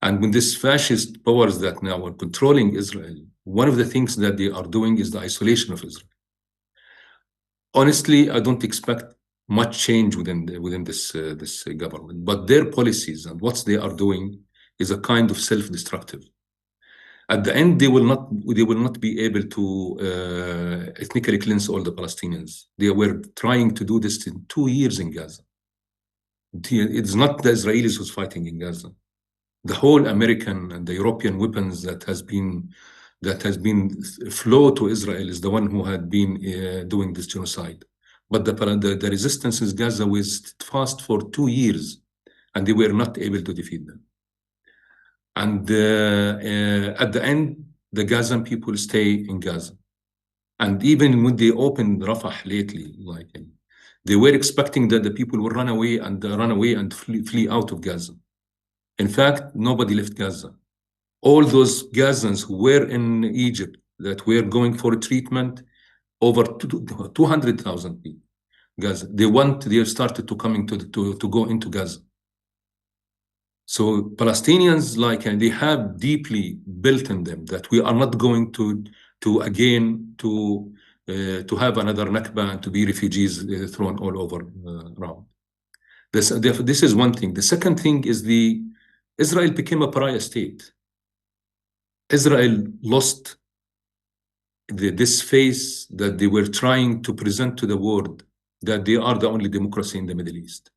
And when these fascist powers that now are controlling Israel, one of the things that they are doing is the isolation of Israel. Honestly, I don't expect much change within this government, but their policies and what they are doing is a kind of self-destructive. At the end, they will not be able to ethnically cleanse all the Palestinians. They were trying to do this in 2 years in Gaza. It's not the Israelis who's fighting in Gaza. The whole American and the European weapons that has been flow to Israel is the one who had been doing this genocide. But the resistance in Gaza was fast for 2 years, and they were not able to defeat them. And at the end, the Gazan people stay in Gaza. And even when they opened Rafah lately, like they were expecting that the people will run away and flee out of Gaza. In fact, nobody left Gaza. All those Gazans who were in Egypt that were going for treatment, over 200,000 people. Gaza. They started to coming to go into Gaza. So Palestinians, like, and they have deeply built in them that we are not going to have another Nakba and to be refugees thrown all over around. This is one thing. The second thing is Israel became a pariah state. Israel lost this face that they were trying to present to the world that they are the only democracy in the Middle East.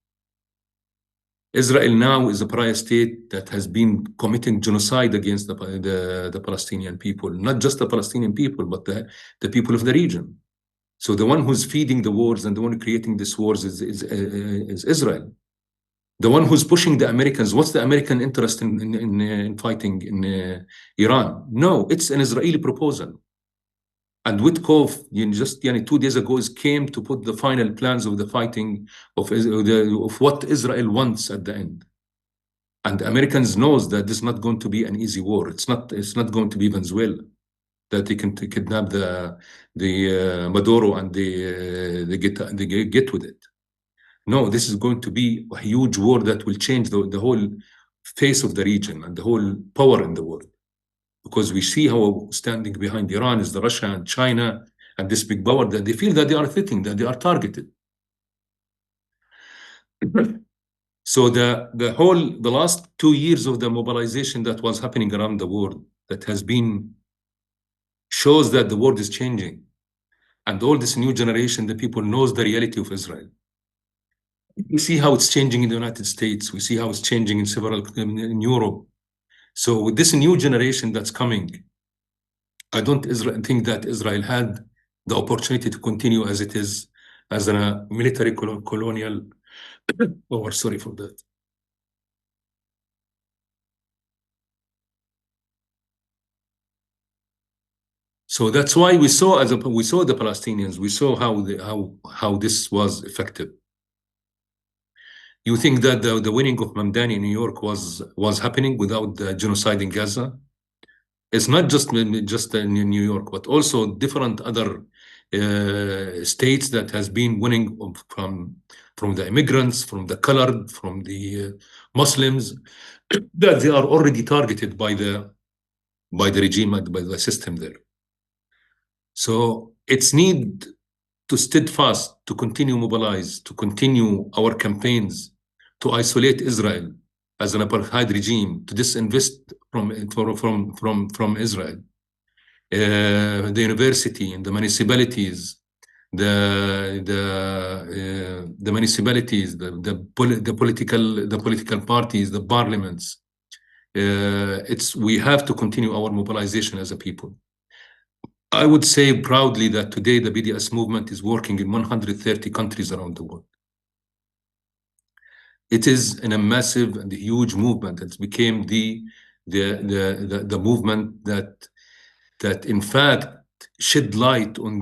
Israel now is a pariah state that has been committing genocide against the Palestinian people, not just the Palestinian people, but the people of the region. So the one who's feeding the wars and the one creating these wars is Israel. The one who's pushing the Americans, what's the American interest in fighting in Iran? No, it's an Israeli proposal. And Witkoff, just 2 days ago, came to put the final plans of the fighting of what Israel wants at the end. And the Americans knows that this is not going to be an easy war. It's not going to be Venezuela, that they can kidnap the Maduro and they get with it. No, this is going to be a huge war that will change the whole face of the region and the whole power in the world. Because we see how standing behind Iran is the Russia and China and this big power that they feel that they are threatened, that they are targeted. So the last 2 years of the mobilization that was happening around the world, that has been shows that the world is changing. And all this new generation, the people knows the reality of Israel. We see how it's changing in the United States. We see how it's changing in in Europe. So with this new generation that's coming, I don't think that Israel had the opportunity to continue as it is, as a military colonial power. Sorry for that. So that's why we saw the Palestinians. We saw how this was effective. You think that the winning of Mamdani in New York was happening without the genocide in Gaza? It's not just in New York, but also different other states that has been winning from the immigrants, from the colored, from the Muslims, that they are already targeted by the regime and by the system there. So it's need to steadfast, to continue mobilize, to continue our campaigns, to isolate Israel as an apartheid regime, to disinvest from Israel. The university and the municipalities, the municipalities, the political parties, the parliaments. We have to continue our mobilization as a people. I would say proudly that today the BDS movement is working in 130 countries around the world. It is in a massive and huge movement. It became the movement that in fact shed light on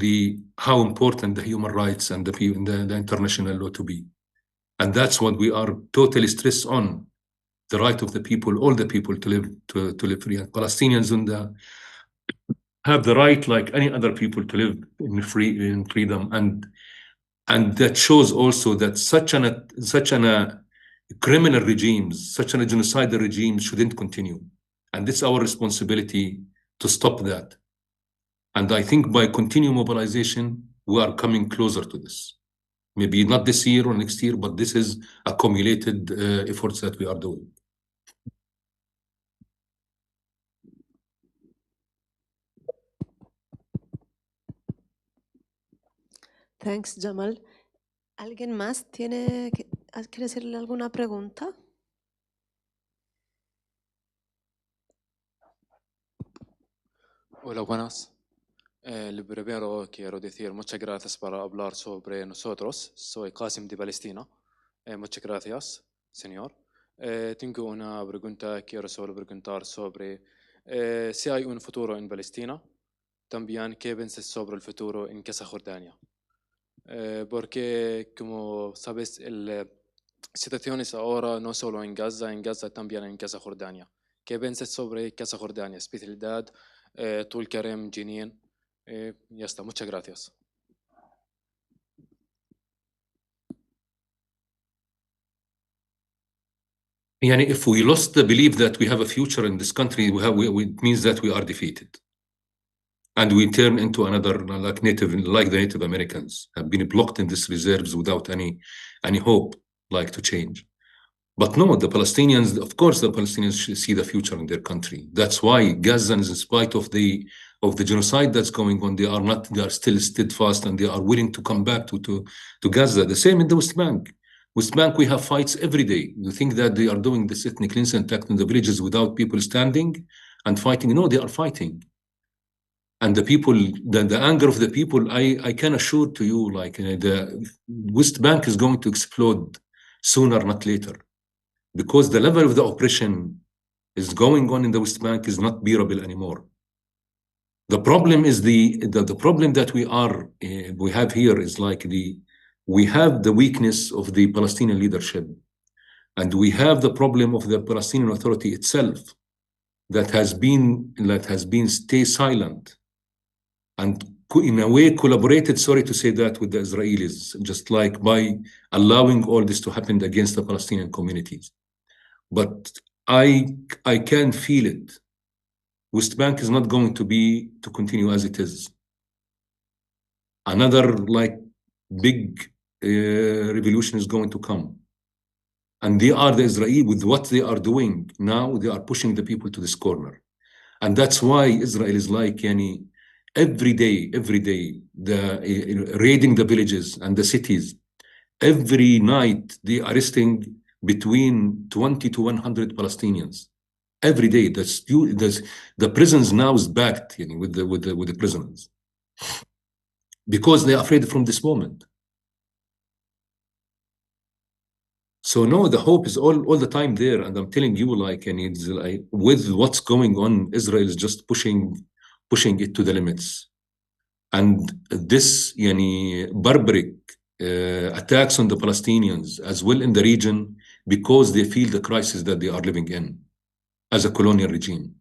how important the human rights and the international law to be. And that's what we are totally stressed on, the right of the people, all the people to live free. And Palestinians have the right, like any other people, to live in freedom, and that shows also that such an criminal regimes, such a genocidal regime shouldn't continue, and it's our responsibility to stop that. And I think by continued mobilization, we are coming closer to this. Maybe not this year or next year, but this is accumulated efforts that we are doing. Thanks, Jamal. ¿Alguien más quiere hacerle alguna pregunta? Hola, buenas. Primero quiero decir muchas gracias por hablar sobre nosotros. Soy Qasim de Palestina. Muchas gracias, señor. Tengo una pregunta, quiero solo preguntar sobre si hay un futuro en Palestina. También, ¿qué piensas sobre el futuro en Casa Jordania? Porque, como sabes, la situación es ahora no solo en Gaza también en Casa Jordania. ¿Qué piensas sobre Casa Jordania? Especialidad, Tul Karim, Jenin. Ya está, muchas gracias. Yani, if we lost the belief that we have a future in this country, it means that we are defeated. And we turn into another, like the Native Americans have been blocked in these reserves without any hope, like, to change. But no, the Palestinians, of course, the Palestinians should see the future in their country. That's why Gazans, in spite of the genocide that's going on, they are still steadfast, and they are willing to come back to Gaza. The same in the West Bank. West Bank, we have fights every day. You think that they are doing this ethnic cleansing attack in the villages without people standing and fighting? No, they are fighting. And the people, the anger of the people, I can assure to you, like, the West Bank is going to explode sooner, not later, because the level of the oppression is going on in the West Bank is not bearable anymore. The problem is the problem that we have here is like we have the weakness of the Palestinian leadership, and we have the problem of the Palestinian Authority itself that has been stay silent and in a way collaborated, sorry to say that, with the Israelis, just like by allowing all this to happen against the Palestinian communities. But I can feel it. West Bank is not going to continue as it is. Another like big revolution is going to come. And they are the Israeli, with what they are doing now, they are pushing the people to this corner. And that's why Israel is like, every day, raiding the villages and the cities. Every night, they arresting between 20 to 100 Palestinians. Every day, the prisons now is backed with the prisoners because they're afraid from this moment. So no, the hope is all the time there, and I'm telling you, like, and it's like with what's going on, Israel is just pushing it to the limits, and this barbaric attacks on the Palestinians as well in the region because they feel the crisis that they are living in as a colonial regime.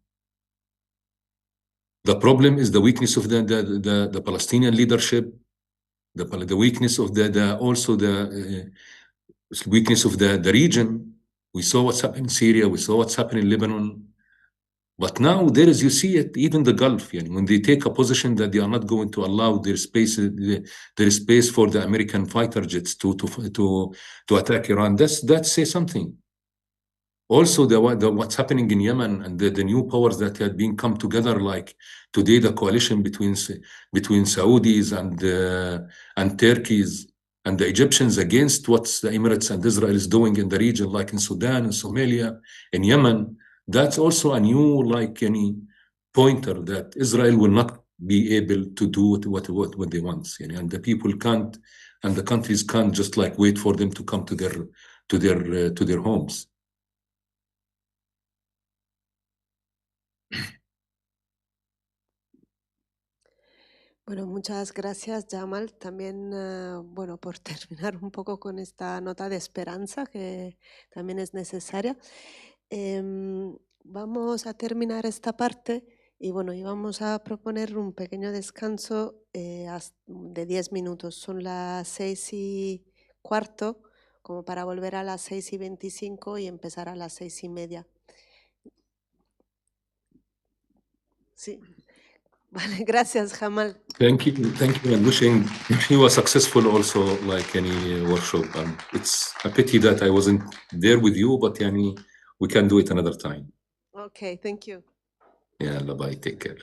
The problem is the weakness of the Palestinian leadership, the weakness of also the weakness of the region. We saw what's happening in Syria, we saw what's happening in Lebanon. But now there is, you see it, even the Gulf, when they take a position that they are not going to allow their space for the American fighter jets to attack Iran. That says something. Also, what's happening in Yemen and the new powers that had been come together, like today, the coalition between Saudis and Turkeys and the Egyptians against what the Emirates and Israel is doing in the region, like in Sudan, in Somalia, in Yemen. That's also a new, like, any pointer that Israel will not be able to do what they want, and the people can't, and the countries can't just like wait for them to come to their homes. Bueno, muchas gracias, Jamal. También, bueno, por terminar un poco con esta nota de esperanza que también es necesaria. Vamos a terminar esta parte y bueno, y vamos a proponer un pequeño descanso de 10 minutos. Son las 6:15, como para volver a las 6:25 y empezar a las 6:30. Sí. Vale, gracias, Jamal. Thank you, and wishing you a successful also, like any workshop. It's a pity that I wasn't there with you, but we can do it another time. Okay, thank you. Yeah, bye-bye, take care.